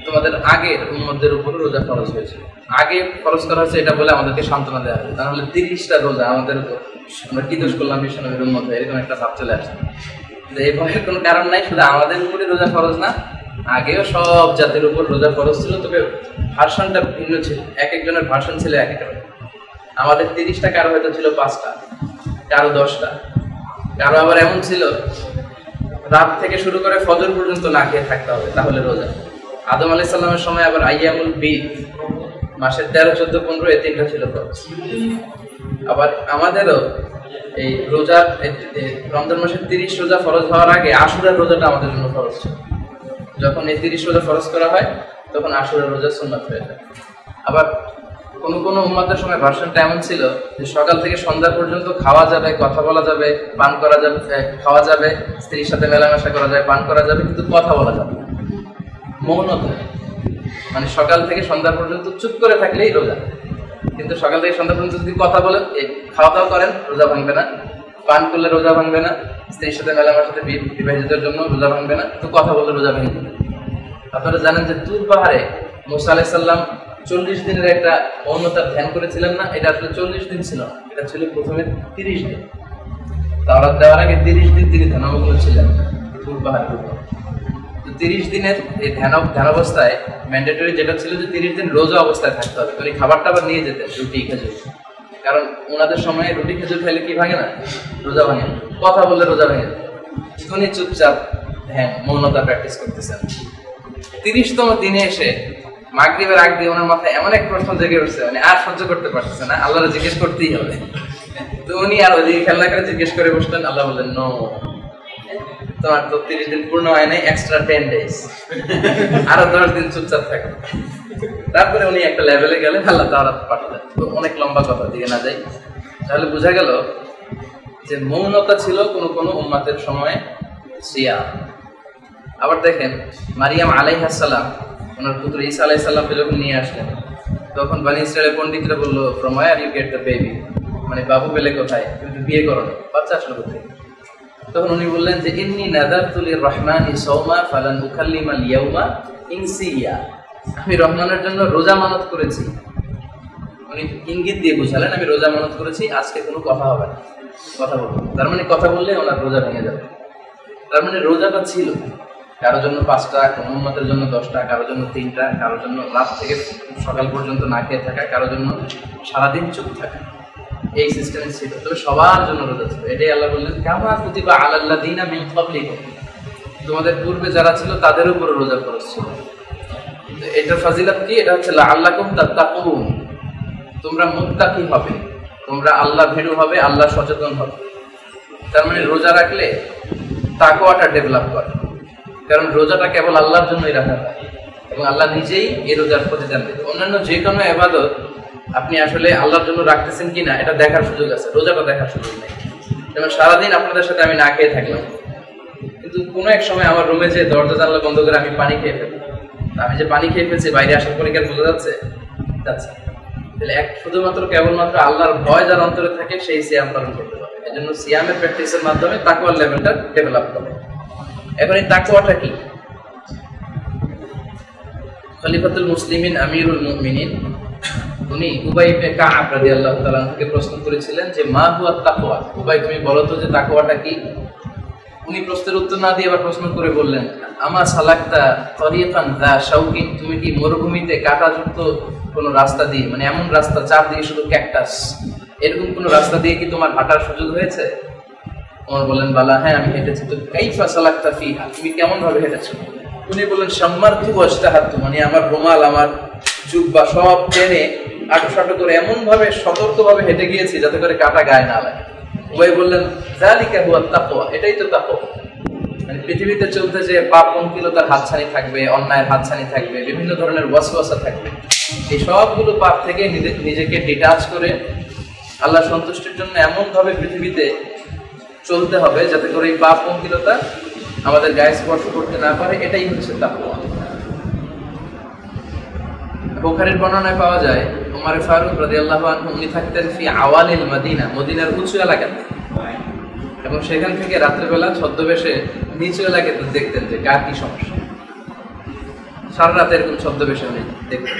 তোমাদের আগের উম্মতদের উপর রোজা ফরজ হয়েছে। আগে ফরজ করা হয়েছে এটা বলে আমাদেরকে সান্ত্বনা দেওয়া হয়েছে, তাহলে 30টা রোজা আমাদের উপর, আমরা কি দোষ করলাম বিশ্বনবীর উম্মত হয়ে, এরকম একটা ভাব চলে আসছে। এই ভয়ের কোনো কারণ নাই, শুধু আমাদের উপরে রোজা ফরজ না, আগেও সব জাতির উপর রোজা ফরজ ছিল, তবে ভার্সনটা ভিন্ন ছিল, এক একজনের ভার্সন ছিল এক এক রকম। আমাদের 30টা, কারো হয়তো ছিল 5টা, কারো 10টা, কারো আবার এমন ছিল রাত থেকে শুরু করে ফজর পর্যন্ত না খেয়ে থাকতে হবে তাহলে রোজা। আদম আলাইহিস সালামের সময় আবার আইয়ামুল বীদ, মাসের 13, 14, 15 এই 3টা ছিল ফরজ। আবার আমাদেরও এই রোজা, রমজান মাসের 30 রোজা ফরজ হওয়ার আগে আশুরার রোজাটা আমাদের জন্য ফরজ ছিল। যখন এই 30 রোজা ফরজ করা হয় তখন আশুরার রোজা সুন্নাত হয়ে যায়। আবার কোন কোন উম্মতের সময় ভার্সনটা এমন ছিল যে সকাল থেকে সন্ধ্যা পর্যন্ত খাওয়া যাবে, কথা বলা যাবে, পান করা যাবে, খাওয়া যাবে, স্ত্রীর সাথে মেলামেশা করা যাবে, পান করা যাবে, কিন্তু কথা বলা যাবে না, মৌনতা। মানে সকাল থেকে সন্ধ্যা পর্যন্ত চুপ করে থাকলেই রোজা, কিন্তু সকাল থেকে সন্ধ্যা পর্যন্ত যদি কথা বলে, খাওয়া দাওয়া করেন, রোজা ভাঙবে না, পান করলে রোজা ভাঙবে না, স্ত্রীর সাথে মেলামেশাতে বিবাহিতদের জন্য রোজা ভাঙবে না, কিন্তু কথা বললে রোজা ভেঙে যাবে। আপনারা জানেন যে তুর পাহাড়ে মুসা আলাইহিস সালাম 40 দিনের একটা মৌনতার ধ্যান করেছিলেন না? এটা আসলে 40 দিন ছিল না, এটা ছিল প্রথমে 30 দিন। তাওরাত দেওয়ার আগে 30 দিন তিনি ধ্যানমগ্ন ছিলেন তুর পাহাড়ের উপর। 30 দিনের এই ধ্যান অবস্থায় ম্যান্ডেটরি যেটা ছিল যে 30 দিন রোজা অবস্থায় থাকতে হবে। উনি খাবারটা আবার নিয়ে যেতেন, রুটি খেজুর, কারণ ওনাদের সময়ে রুটি খেজুর খেলে কি ভাঙে না? রোজা ভাঙে। কথা বললে রোজা ভাঙে। উনি চুপচাপ ধ্যান মৌনতা প্র্যাকটিস করতেছেন। 30তম দিনে এসে মাগরিবের আগ দিয়ে ওনার মাথায় এমন এক প্রশ্ন জেগে উঠছে, মানে আর সহ্য করতে পারতেছে না, আল্লাহরে জিজ্ঞেস করতেই হবে। তো উনি আর ওইদিকে খেলা করে জিজ্ঞেস করে বসলেন। আল্লাহ বললেন, নো, তোমার তো 30 দিন পূর্ণ হয় নাই, এক্সট্রা 10 ডেজ, আরো 10 দিন চুপচাপ থাকো। তারপরে উনি একটা লেভেলে গেলে আল্লাহ তাওরাত পাঠালেন। তো অনেক লম্বা কথা, দিকে না যাই। তাহলে বোঝা গেল যে মৌনতা ছিল কোন কোন উম্মতের সময় সিয়াম। আবার দেখেন মারিয়াম আলাইহিস সালাম ওনার পুত্র ঈসা আলাইহিস সালামকে যখন নিয়ে আসলেন, তখন বনি ইসরায়েলের পণ্ডিতরা বললো, from where you get the baby, মানে বাবু পেলে কোথায়, কিন্তু বিয়ে করো না, বাচ্চা আসলো কোথায়? তখন উনি বললেন যে ইন্নী নাযারতু লির রহমানি সাওমা ফালান উকাল্লিমাল ইয়াওমা ইনসিয়া, আমি রহমানের জন্য রোজা মানত করেছি। উনি ইঙ্গিত দিয়ে বুঝালেন আমি রোজা মানত করেছি, আজকে কোনো কথা হবে না, কথা বলবো। তার মানে কথা বললে ওনার রোজা ভেঙে যাবে। তার মানে রোজাটা ছিল কারোর জন্য 5টা, কোনো উম্মতের জন্য 10টা, কারোর জন্য 3টা, কারোর জন্য রাত থেকে সকাল পর্যন্ত না খেয়ে থাকা, কারোর জন্য সারাদিন চুপ থাকা, এই সিস্টেমে ছিল। তবে সবার জন্য রোজা ছিল। এটাই আল্লাহ বললেন কামা কুতিবা আলাল্লাযিনা মিন ক্বাবলিকুম, তোমাদের পূর্বে যারা ছিল তাদের উপর রোজা ফরজ ছিল। এটার ফাজিলত কি? এটা হচ্ছে লাআল্লাকুম তাত্তাকুন, তোমরা মুত্তাকি হবে, তোমরা আল্লাহ ভীরু হবে, আল্লাহ সচেতন হবে। তার মানে রোজা রাখলে তাকওয়াটা ডেভেলপ করে, কারণ রোজাটা কেবল আল্লাহর জন্যই রাখা হয় এবং আল্লাহ নিজেই এই রোজার প্রতিদান দেবে। অন্যান্য যে কোনো ইবাদত আপনি আসলে আল্লাহর জন্য রাখতেছেন কিনা এটা দেখার সুযোগ আছে, রোজাটা দেখার সুযোগ নেই। যেমন সারাদিন আপনাদের সাথে আমি না খেয়ে থাকলাম, কিন্তু কোনো এক সময় আমার রুমে যে দরজা জানলা বন্ধ করে আমি পানি খেয়ে ফেলি, আমি যে পানি খেয়ে ফেলছি বাইরে আসার পরে কি আর বোঝা যাচ্ছে? যাচ্ছে। তাহলে শুধুমাত্র কেবলমাত্র আল্লাহর ভয় যার অন্তরে থাকে সেই সিয়াম পালন করতে পারে। এই জন্য সিয়ামের প্র্যাকটিসের মাধ্যমে তাকওয়ার লেভেলটা ডেভেলপ করে। এখন এই তাকওয়াটা কি? খলিফাতুল মুসলিমিন আমিরুল মুমিনিন উনি উবাই ইবনে কাব রাদিয়াল্লাহু তাআলা থেকে প্রশ্ন করেছিলেন যে মা হুয়া তাকওয়া, উবাই তুমি বলো তো যে তাকওয়াটা কি? উনি প্রশ্নের উত্তর না দিয়ে আবার প্রশ্ন করে বললেন আমা সালাকতা তরিকান যা শাউকিন, তুমি কি মরুভূমিতে কাঁটাযুক্ত কোন রাস্তা দিয়ে, মানে এমন রাস্তা চারদিকে শুধু ক্যাকটাস, এরকম কোন রাস্তা দিয়ে কি তোমার হাঁটার সুযোগ হয়েছে? ওমর বললেন বালা, হ্যাঁ আমি হেঁটেছি। তো কাইফা সালাকতা ফিহা, তুমি কেমন ভাবে হেঁটেছো? উনি বললেন সাম্মারতু ওয়াজতাহাতু, মানে আমার রুমাল আমার জুব্বা সব টেনে আঁটো করে এমন ভাবে সতর্ক ভাবে হেঁটে গিয়েছি যাতে করে কাঁটা গায়ে না লাগে। উবাই বললেন যালিকা হুয়া তাকওয়া, এটাই তো তাকওয়া। মানে পৃথিবীতে চলতে যে পাপ পঙ্কিলতার হাতছানি থাকবে, অন্যায়ের হাতছানি থাকবে, বিভিন্ন ধরনের ওয়াসওয়াসা থাকবে, এই সবগুলো পাপ থেকে নিজেকে ডিটাচ করে আল্লাহ সন্তুষ্টির জন্য এমন ভাবে পৃথিবীতে চলতে হবে যাতে করে এই পাপ পঙ্কিলতা আমাদের গায়ে স্পর্শ করতে না পারে, এটাই হচ্ছে তাকওয়া। বুখারীর বর্ণনায় পাওয়া যায় ওমর ফারুক রাদিয়াল্লাহু আনহু উনি থাকতেন ফি আওয়ালিল মদিনা, মদিনার উঁচু এলাকাতে, এবং সেখান থেকে রাত্রেবেলা ছদ্মবেশে নিচু এলাকাতে দেখতেন যে কার কি সমস্যা। সারা রাতে এরকম ছদ্মবেশে উনি দেখতেন।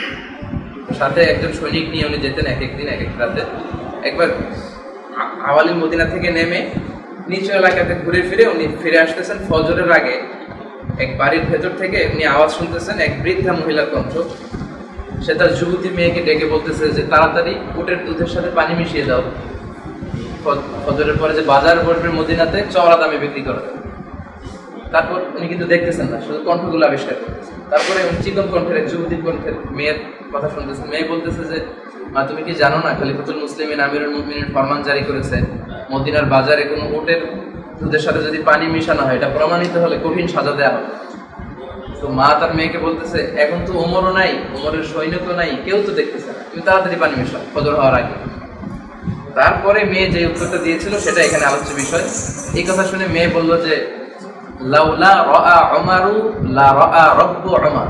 সাথে একজন সৈনিক নিয়ে উনি যেতেন এক একদিন এক এক রাতে। একবার আওয়ালিল মদিনা থেকে নেমে নিচু এলাকাতে ঘুরে ফিরে উনি ফিরে আসতেছেন ফজরের আগে। এক বাড়ির ভেতর থেকে উনি আওয়াজ শুনতেছেন, এক বৃদ্ধা মহিলার কণ্ঠ। সে তার যুবতী মেয়েকে ডেকে বলতেছে যে তাড়াতাড়ি উটের দুধের সাথে পানি মিশিয়ে দাও, ফজরের পরে যে বাজার বসবে মদিনাতে চওড়া দামে বিক্রি করা। তারপর উনি কিন্তু দেখতেছেন না, শুধু কণ্ঠগুলো আবিষ্কার করতেছেন। তারপরে উনি চিকন কণ্ঠের এক যুবতীর কণ্ঠের মেয়ের কথা শুনতেছেন। মেয়ে বলতেছে যে মা তুমি কি জানো না খলিফাতুল মুসলিমিন আমিরুল মুমিনিন ফরমান জারি করেছে মদিনার বাজারে কোনো উটের দুধের সাথে যদি পানি মিশানো হয় এটা প্রমাণিত হলে কঠিন সাজা দেওয়া হবে। তো মা তার মেয়েকে বলতেছে এখন তো ওমরও নাই, ওমরের সৈনিকও নাই, কেউ তো দেখতেছে না, তুমি তাড়াতাড়ি পানি মিশাও ফজর হওয়ার আগে। তারপরে মেয়ে যে উত্তরটা দিয়েছিল সেটা এখানে আলোচ্য বিষয়। এই কথা শুনে মেয়ে বলল যে লাউলা রাআ উমারু লা রাআ রাব্বু উমার,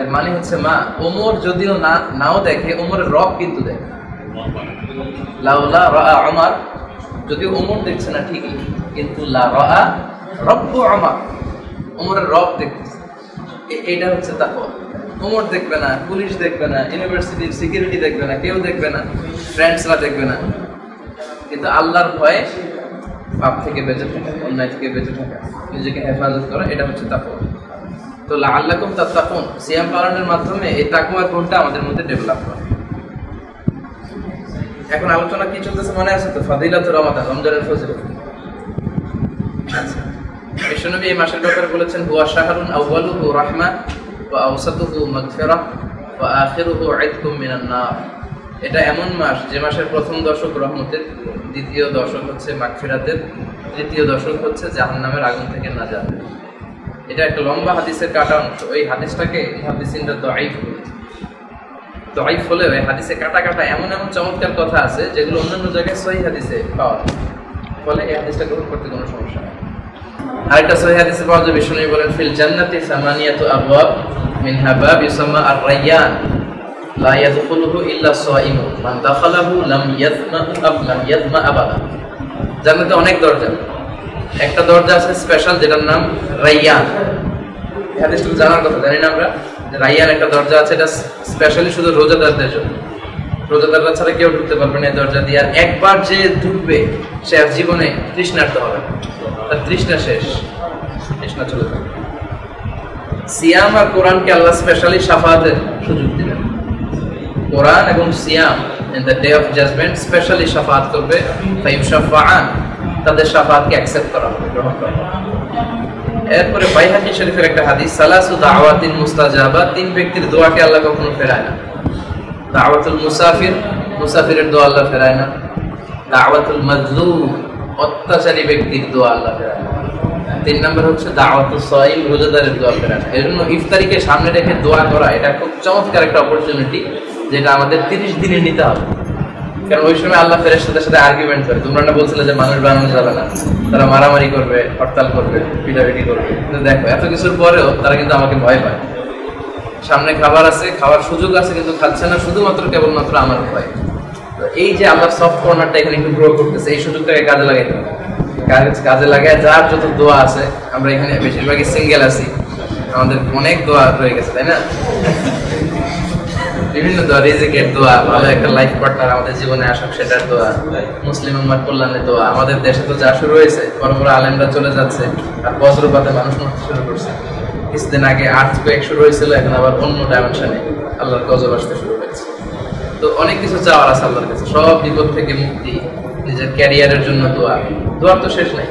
এর মানে হচ্ছে মা ওমর যদিও নাও দেখে ওমরের রব কিন্তু দেখে। লাউলা রাআ উমার, যদিও ওমর দেখছে না ঠিকই, কিন্তু লা রাআ রাব্বু উমার, ওমরের রব দেখতেছে। এটা হচ্ছে তাকওয়া। ওমর দেখবে না, পুলিশ দেখবে না, ইউনিভার্সিটির সিকিউরিটি দেখবে না, কেউ দেখবে না, ফ্রেন্ডসরা দেখবে না, কিন্তু আল্লাহর ভয়ে পাপ থেকে বেঁচে থাকা, অন্যায় থেকে বেঁচে থাকা, নিজেকে হেফাজত করা, এটা হচ্ছে তাকওয়া। তো লাআল্লাকুম তাত্তাকুন, সিয়াম পালনের মাধ্যমে এই তাকওয়ার গুণটা আমাদের মধ্যে ডেভেলপ হয়। এখন আলোচনা কি চলতেছে মনে আছে তো? ফাদিলাতুর রমাদান, রমজানের ফজিলত। আচ্ছা, বিশ্বনবী এই মাসের ব্যাপারে বলেছেন হুয়া শাহরুন আউয়ালুহু রাহমা ওয়া আওসাতুহু মাগফিরাহ ওয়া আখিরুহু ইতকুম মিনান নার। এটা এমন মাস যে মাসের প্রথম দশক রহমতের, দ্বিতীয় দশক হচ্ছে মাগফিরাতের, তৃতীয় দশক হচ্ছে জাহান্নামের আগুন থেকে নাজাত। এটা একটা লম্বা হাদিসের কাটা অংশ। ওই হাদিসটাকে মুহাদ্দিসিনরা দাঈফ বলেছে। দাঈফ হলেও এই হাদিসে কাটা কাটা এমন এমন চমৎকার কথা আছে যেগুলো অন্যান্য জায়গায় সহিহ হাদিসে পাওয়া যায়, ফলে এই হাদিসটা গ্রহণ করতে কোনো সমস্যা নেই। আরেকটা সহিহ হাদিসে পাওয়া যায়, বিষ্ণু বলেন ফিল জান্নাতি সামানিয়াতু আবওয়াব মিনহা বাব ইউসাম্মা আর-রায়্যান লা ইয়াদখুলুহু ইল্লা সাইমুন মান দাখালাহু লাম ইয়াযমা আবাদা। জান্নাতে অনেক দরজা, একটা দরজা আছে স্পেশাল যেটার নাম রায়্যান। এই হাদিসটা জানার কথা, জানি না আমরা? রাইয়ান একটা দরজা আছে, এটা স্পেশালি শুধু রোজাদারদের জন্য। রোজাদাররা ছাড়া কেউ ঢুকতে পারবে না এই দরজা দিয়ে। আর একবার যে ঢুকবে সে আর জীবনে তৃষ্ণার্ত হবে না, তার তৃষ্ণা শেষ, তৃষ্ণা চলে যাবে। সিয়াম আর কোরআনকে আল্লাহ স্পেশালি শাফাতের সুযোগ দিবেন। কোরআন এবং সিয়াম in the day of judgment specially শাফাত করবে, ফায়ুশাফাআন, তাদের শাফাতকে অ্যাকসেপ্ট করা হবে, গ্রহণ করা হবে। এরপরে বাইহাকী শরীফের একটা হাদিস, সালাসু দাওয়াতিন মুস্তাজাবা, তিন ব্যক্তির দোয়াকে আল্লাহ কখনো ফেরায় না। দাওয়াতুল মুসাফির, মুসাফিরের দোয়া আল্লাহ ফেরায় না। দাওয়াতুল মাজলুম, অত্যাচারী ব্যক্তির দোয়া আল্লাহ ফেরায় না। 3 নম্বর হচ্ছে দাওয়াতুস সাইম, রোজাদারের দোয়া ফেরায় না। এজন্য ইফতারিকে সামনে রেখে দোয়া করা এটা খুব চমৎকার একটা অপরচুনিটি, যেটা আমাদের 30 দিনে নিতে হবে। কারণ ওই সময় আল্লাহ ফেরেশতাদের সাথে আর্গুমেন্ট করে। তোমরা না বলছিলে যে মানুষ বানানো যাবে না, তারা মারামারি করবে, হরতাল করবে, পিটাপিটি করবে, কিন্তু দেখো এত কিছুর পরেও তারা কিন্তু আমাকে ভয় পায়। সামনে খাবার আছে, খাওয়ার সুযোগ আছে, কিন্তু খাচ্ছে না, শুধুমাত্র কেবলমাত্র আমার ভয়। তো এই যে আল্লাহর সফট কর্নারটা এখানে একটু গ্রো করতেছে, এই সুযোগটাকে কাজে লাগাইতে হবে। কাজে লাগায় যার যত দোয়া আছে, আমরা এখানে বেশিরভাগই সিঙ্গেল আছি, আমাদের অনেক দোয়া রয়ে গেছে, তাই না? বিভিন্ন দোয়া, রিজিকের দোয়া, ভালো একটা লাইফ পার্টনার আমাদের জীবনে আসুক সেটার দোয়া, মুসলিম উম্মার কল্যাণের দোয়া। আমাদের দেশে তো যা শুরু হয়েছে, বড় বড় আলেমরা চলে যাচ্ছে, আর বজ্রপাতে মানুষ মরতে শুরু করছে। কিছুদিন আগে আর্থকুয়েক শুরু হয়েছিল, এখন আবার অন্য ডাইমেনশনে আল্লাহর গজব আসতে শুরু হয়েছে। তো অনেক কিছু চাওয়ার আছে আল্লাহর কাছে, সব বিপদ থেকে মুক্তি, নিজের ক্যারিয়ারের জন্য দোয়া, দোয়ার তো শেষ নাই।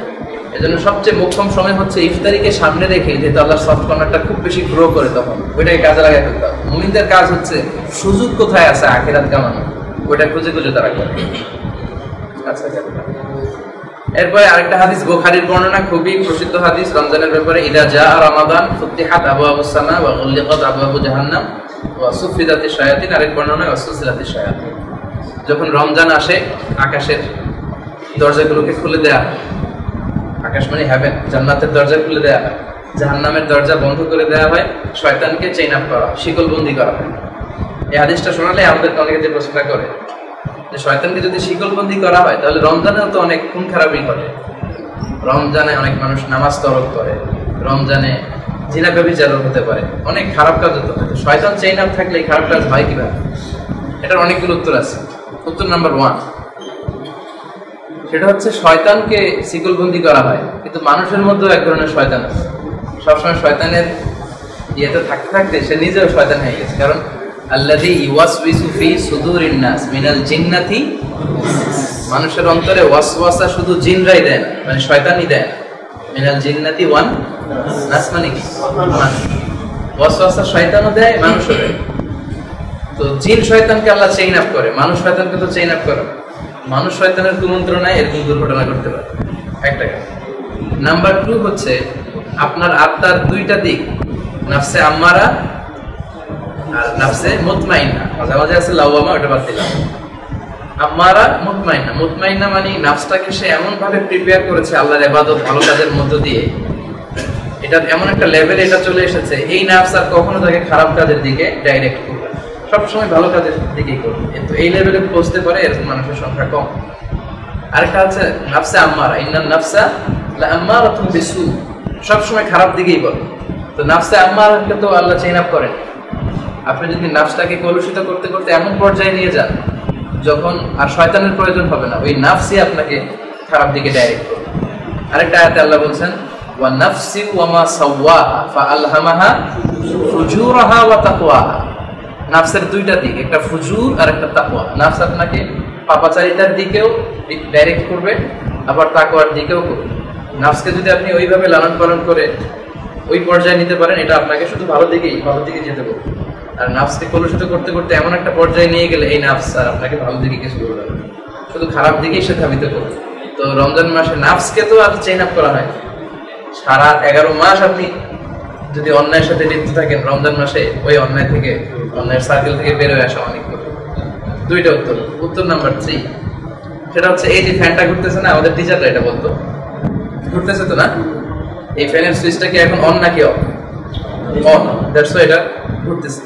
এজন্য সবচেয়ে মোক্ষম সময় হচ্ছে ইফতারিকে সামনে রেখে, যেহেতু আল্লাহর সফট কর্নারটা খুব বেশি গ্রো করে, তখন ওইটাকে কাজে লাগাই ফেলতে হবে। মুমিনদের কাজ হচ্ছে সুযোগ কোথায় আছে আখিরাত কামানো, ওইটা খুঁজে খুঁজে তারা করে। আচ্ছা, এরপরে আরেকটা হাদিস, বুখারীর বর্ণনা, খুবই প্রসিদ্ধ হাদিস রমজানের ব্যাপারে। ইদা জা রমাদান ফুতিহাত আবওয়াবুস সামা ওয়া গুলিকাত আবওয়াবু জাহান্নাম ওয়া সুফিদাতিশ শায়াতিন। আরেক বর্ণনায় ওয়া সুসিলাতিশ শায়াতিন। যখন রমজান আসে, আকাশের দরজাগুলোকে খুলে দেয়া হয়। আকাশ মানে হেভেন, জান্নাতের দরজা খুলে দেয়া হয়, জাহান্নামের দরজা বন্ধ করে দেয়া হয়, শয়তানকে চেইন আপ করা হয়, শিকলবন্দি করা হয়। এই হাদিসটা শোনালে আমাদেরকে অনেকে যে প্রশ্নটা করে যে শয়তানকে যদি শিকলবন্দি করা হয়, তাহলে রমজানেও তো অনেক খুন খারাপই ঘটে। রমজানে অনেক মানুষ নামাজ তরক করে, রমজানে জিনা ব্যভিচারও হতে পারে, অনেক খারাপ কাজ হতে পারে। শয়তান চেইন আপ থাকলে এই খারাপ কাজ হয় কিভাবে? এটার অনেকগুলো উত্তর আছে। উত্তর নাম্বার 1, সেটা হচ্ছে শয়তানকে শিকলবন্দি করা হয়, কিন্তু মানুষের মধ্যেও এক ধরনের শয়তান আছে। সবসময় শয়তানের ইয়েতে থাকতে থাকতে সে নিজেও শয়তান হয়ে গেছে। কারণ আল্লাযী ইউওয়াসউইসু ফি সুদুরিন নাস মিনাল জিন্নাতি, মানুষের অন্তরে ওয়াসওয়াসা শুধু জিনরাই দেয় না, মানে শয়তানই দেয় না। মিনাল জিন্নাতি ওয়ান নাস মানে কি? মানুষ। ওয়াসওয়াসা শয়তানও দেয়, মানুষও দেয়। তো জিন শয়তানকে আল্লাহ চেইন আপ করে, মানুষ শয়তানকে তো চেইন আপ করে। মানুষ শয়তানের কুমন্ত্রণায় এরকম দুর্ঘটনা ঘটতে পারে, একটা। নাম্বার 2 হচ্ছে আপনার আত্মার 2টা দিক, নাফসে আম্মারা আর নাফসে মুতমাইন্না। মাঝে মাঝে আছে লাওয়ামা, ওটা বাদ দিলাম। আম্মারা, মুতমাইন্না। মুতমাইন্না মানে নাফসটাকে সে এমন ভাবে প্রিপেয়ার করেছে আল্লাহর ইবাদত ভালো কাজের মধ্য দিয়ে, এটা এমন একটা লেভেলে এটা চলে এসেছে, এই নাফস আর কখনো তাকে খারাপ কাজের দিকে ডাইরেক্ট করবে, সবসময় ভালো কাজের দিকেই করবে। কিন্তু এই লেভেলে পৌঁছতে পারে এরকম মানুষের সংখ্যা কম। আরেকটা আছে নাফসে আম্মারা, ইন্নান নাফসা লাআম্মারাতুন বিসু, সবসময় খারাপ দিকেই বলে। তো নাফসে আম্মারাকে তো আল্লাহ চেইন আপ করেন। আপনি যদি নাফসটাকে কলুষিত করতে করতে এমন পর্যায়ে নিয়ে যান যখন আর শয়তানের প্রয়োজন হবে না, ওই নাফসই আপনাকে খারাপ দিকে ডাইরেক্ট করবে। আরেকটা আয়াতে আল্লাহ বলছেন, ওয়া নাফসি ওয়া মা সাওয়াহা ফাআলহামাহা ফুজুরাহা ওয়া তাকওয়াহা। নাফসের 2টা দিক, একটা ফুজুর আর একটা তাকওয়া। নাফস আপনাকে পাপাচারিতার দিকেও ডাইরেক্ট করবে, আবার তাকওয়ার দিকেও করবে। নাফসকে যদি আপনি ওইভাবে লালন পালন করে ওই পর্যায়ে নিতে পারেন, এটা আপনাকে শুধু ভালো দিকে যেতে করবে। আর নাফসকে কলুষিত করতে করতে এমন একটা পর্যায়ে নিয়ে গেলে এই নাফস আর আপনাকে ভালো দিকে কিছু করবে না, শুধু খারাপ দিকেই সে ধাবিত করবে। তো রমজান মাসে নাফসকে তো আর চেইন আপ করা হয়। সারা 11 মাস আপনি যদি অন্যায়ের সাথে লিপ্ত থাকেন, রমজান মাসে ওই অন্যায় থেকে, অন্যায়ের সার্কেল থেকে বের হয়ে আসা অনেক কঠিন। 2টা উত্তর। উত্তর নাম্বার 3, সেটা হচ্ছে এই যে ফ্যানটা ঘুরতেছে না, আমাদের টিচাররা এটা বলতো, ঘুরতেছে তো না, এই ফ্যানের সুইচটা কি এখন অন নাকি অফ? অন। দ্যাটস ওয়াই এটা ঘুরতেছে।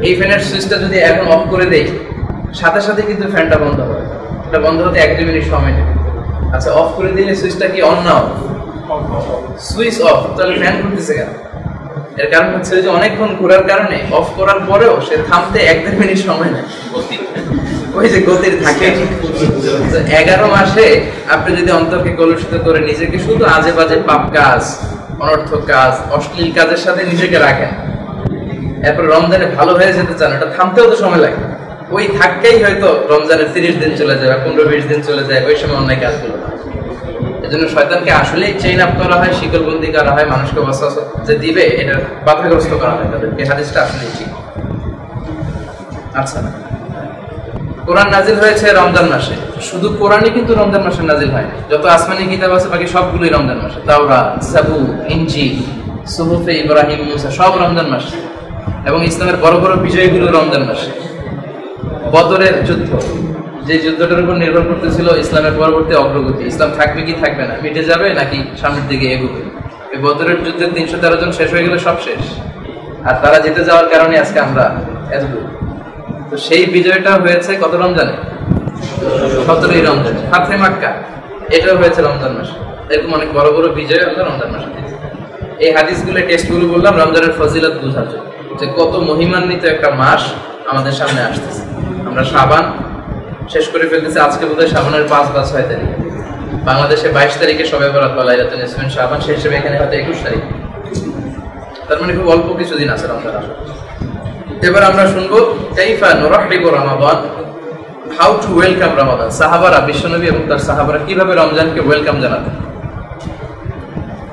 এই ফ্যানের সুইচটা যদি এখন অফ করে দেই, সাথে সাথে কিন্তু ফ্যানটা বন্ধ হবে। এটা বন্ধ হতে 1-2 মিনিট সময় নেবে। আচ্ছা, অফ করে দিলে সুইচটা কি অন না অফ? সুইচ অফ, তাহলে ফ্যান ঘুরতেছে কেন? এর কারণ হচ্ছে যে অনেকক্ষণ ঘোরার কারণে অফ করার পরেও সে থামতে 1-1.5 মিনিট সময় নেয়, ওই যে গতির থাকে। 11 মাসে আপনি যদি অন্তরকে কলুষিত করে নিজেকে শুধু আজে বাজে পাপ কাজ, অনর্থক কাজ, অশ্লীল কাজের সাথে নিজেকে রাখেন, এরপর রমজানে ভালো হয়ে যেতে চান, এটা থামতেও তো সময় লাগে। ওই থাকতেই হয়তো রমজানের 30 দিন চলে যায়, 15-20 দিন চলে যায়, ওই সময় অন্যায় কাজগুলো। এজন্য শয়তানকে আসলেই চেইন আপ করা হয়, শিকলবন্দি করা হয়, মানুষকে ওয়াসওয়াসা যে দিবে এটা বাধাগ্রস্ত করা হয় তাদের। এই হাদিসটা আসলেই ঠিক। আচ্ছা, কোরআন নাজিল হয়েছে রমজান মাসে। শুধু কোরআনই কিন্তু রমজান মাসে নাজিল হয় না, যত আসমানি কিতাব আছে বাকি সবগুলোই রমজান মাসে। তাওরাত, জাবুর, ইনজিল, সুহুফে ইব্রাহিম, মুসা সব রমজান মাসে। এবং ইসলামের বড় বড় বিজয়গুলো রমজান মাসে। বদরের যুদ্ধ, যে যুদ্ধটার উপর নির্ভর করতেছিল ইসলামের পরবর্তী অগ্রগতি, ইসলাম থাকবে কি থাকবে না, মিটে যাবে নাকি সামনের দিকে এগোবে। এই বদরের যুদ্ধে 313 জন শেষ হয়ে গেলে সব শেষ, আর তারা জিতে যাওয়ার কারণে আজকে আমরা এতদূর। তো সেই বিজয়টা হয়েছে কত রমজানে? 17ই রমজানে। ফাতহে মক্কা এটাও হয়েছে রমজান মাসে। এরকম অনেক বড় বড় বিজয় আমরা রমজান মাসে। এই হাদিসগুলো, টেস্টগুলো বললাম রমজানের ফজিলত বোঝার জন্য, যে কত মহিমান্বিত একটা মাস আমাদের সামনে আসতেছে। আমরা শাবান শেষ করে ফেলতেছি, আজকে বোধহয় শাবানের 5-6 তারিখ। বাংলাদেশে 22 তারিখে শবে বরাত বা লাইলাতুল নিসফিন শাবান, সেই হিসেবে এখানে হয়তো 21 তারিখ। তার মানে খুব অল্প কিছুদিন আছে রমজান আসা। এবার আমরা শুনবো কাইফা নুরাহিবু রমাদান, হাউ টু ওয়েলকাম রমাদান। সাহাবারা, বিশ্বনবী এবং তার সাহাবারা কিভাবে রমজানকে ওয়েলকাম জানাতেন।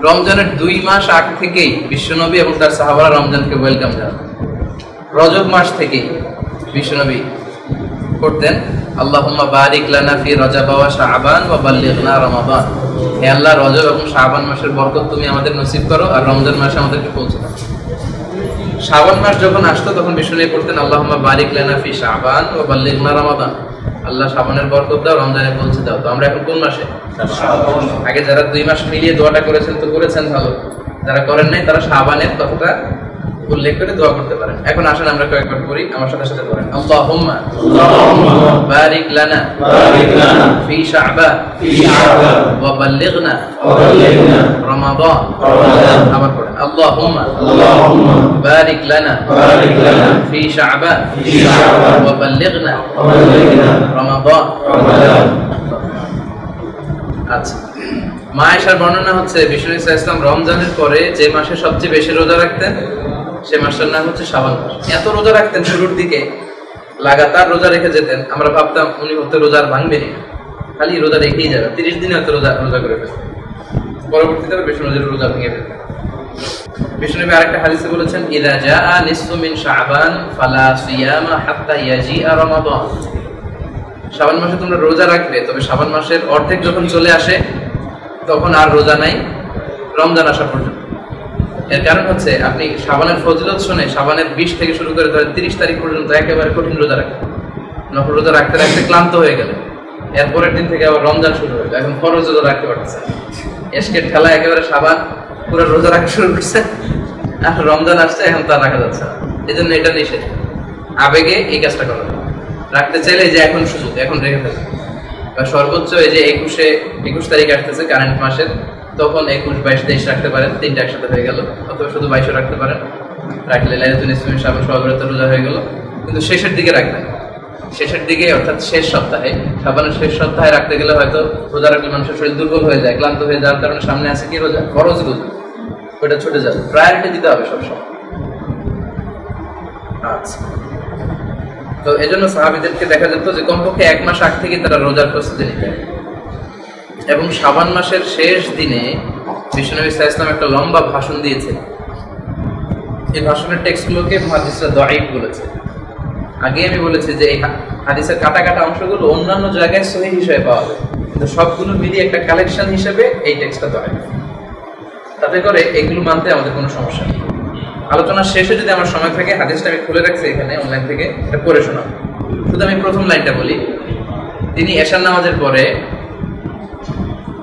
রমজানের 2 মাস আগ থেকেই বিশ্বনবী এবং তার সাহাবারা রমজানকে ওয়েলকাম জানাতেন। রজব মাস থেকেই বিশ্বনবী করতেন আল্লাহুম্মা বারিক লানা ফি রজব ওয়া শাবান ওয়া বাল্লিগনা রমাদান। হে আল্লাহ, রজব এবং শাবান মাসের বরকত তুমি আমাদের নসিব করো, আর রমজান মাসে আমাদেরকে পৌঁছে দাও। শাবান মাস যখন আসতো তখন বিশ্বনবী পড়তেন আল্লাহুম্মা বারিক লানা ফি শাবান ওয়া বাল্লিগনা রমাদান। আল্লাহ শাবানের বরকত দাও, রমজানে পৌঁছে দাও। তো আমরা এখন কোন মাসে? আগে যারা 2 মাস মিলিয়ে দোয়াটা করেছেন তো করেছেন ভালো, যারা করেন নাই তারা শাবানের কথাটা উল্লেখ করে দোয়া করতে পারেন। এখন আসেন আমরা কয়েকবার করি, আমার সাথে সাথে করেন। আল্লাহুম্মা বারিক লানা ফি শাবান ওয়া বাল্লিগনা রমাদান। আবার পড়েন আল্লাহুম্মা বারিক লানা ফি শাবান ওয়া বাল্লিগনা রমাদান। আচ্ছা, মা আয়েশার বর্ণনা হচ্ছে বিশ্বনবী সাল্লাল্লাহু আলাইহি ওয়াসাল্লাম রমজানের পরে যে মাসে সবচেয়ে বেশি রোজা রাখতেন সে মাসটার নাম হচ্ছে শাবান মাস। এত রোজা রাখতেন, শুরুর দিকে লাগাতার রোজা রেখে যেতেন, আমরা ভাবতাম উনি হয়তো রোজা আর ভাঙবেনি, খালি রোজা রেখেই যাবে, 30 দিনে হয়তো রোজা করে ফেলতেন। পরবর্তীতে বিশ্বনবীর রোজা ভেঙে ফেলতেন। বিশ্বনবী আরেকটা হাদিসে বলেছেন ইযা জাআ নিসফু মিন শাবান ফালা সিয়ামা হাত্তা ইয়াজিআ রমাদান। শাবান মাসে তোমরা রোজা রাখবে, তবে শাবান মাসের অর্ধেক যখন চলে আসে তখন আর রোজা নাই রমজান আসা পর্যন্ত। এর কারণ হচ্ছে আপনি শাবানের ফজিলত শুনে শাবানের 20 থেকে শুরু করে ধরেন 30 তারিখ পর্যন্ত একেবারে কঠিন রোজা রাখেন, নফল রোজা রাখতে রাখতে ক্লান্ত হয়ে গেলেন, এরপরের দিন থেকে আবার রমজান শুরু হলো, এখন ফরজ রোজা রাখতে পারতেছেন। এসকের ঠেলা একেবারে শাবান পুরো রোজা রাখা শুরু করছে, আর রমজান আসছে এখন তা রাখা যাচ্ছে না। এই জন্য এটা নিষেধ, আবেগে এই কাজটা করা। রাখতে চাইলে যে এখন সুযোগ, এখন রেখে ফেলবে। বা সর্বোচ্চ এই যে 21 তারিখ আসতেছে কারেন্ট মাসের, তখন 21, 22, 23 রাখতে পারেন, 3টা একসাথে হয়ে গেল। অথবা শুধু 22 রাখতে পারেন, রাখলে লাইলাতুল নিসফিন শাবান শবে বরাত রোজা হয়ে গেল। কিন্তু শেষের দিকে রাখবেন, শেষের দিকে অর্থাৎ শেষ সপ্তাহে, শাবানের শেষ সপ্তাহে রাখতে গেলে হয়তো রোজা রাখলে মানুষের শরীর দুর্বল হয়ে যায়, ক্লান্ত হয়ে যাওয়ার কারণে সামনে আছে কি রোজা, ফরজ রোজা, ওটা ছুটে যাবে। প্রায়োরিটি দিতে হবে সবসময়। আচ্ছা, তো এই জন্য সাহাবীদেরকে দেখা যেত যে কমপক্ষে 1 মাস আগ থেকে তারা রোজার প্রস্তুতি নিতেন। এবং শাবান মাসের শেষ দিনে বিশ্বনবী সাল্লাল্লাহু আলাইহি ওয়াসাল্লাম একটা লম্বা ভাষণ দিয়েছেন। এই ভাষণের টেক্সটগুলোকে মুহাদ্দিসরা দাঈফ বলেছে। আগে আমি বলেছি যে এই হাদিসের কাটা কাটা অংশগুলো অন্যান্য জায়গায় সহিহ হিসেবে পাওয়া যায়, কিন্তু সবগুলো মিলিয়ে একটা কালেকশন হিসেবে এই টেক্সটটা দাঈফ। তাতে করে এগুলো মানতে আমাদের কোনো সমস্যা নেই। আলোচনার শেষে যদি আমার সময় থাকে, হাদিসটা আমি খুলে রাখছি এখানে অনলাইন থেকে, এটা পড়ে শোনাব। শুধু আমি প্রথম লাইনটা বলি। তিনি এশার নামাজের পরে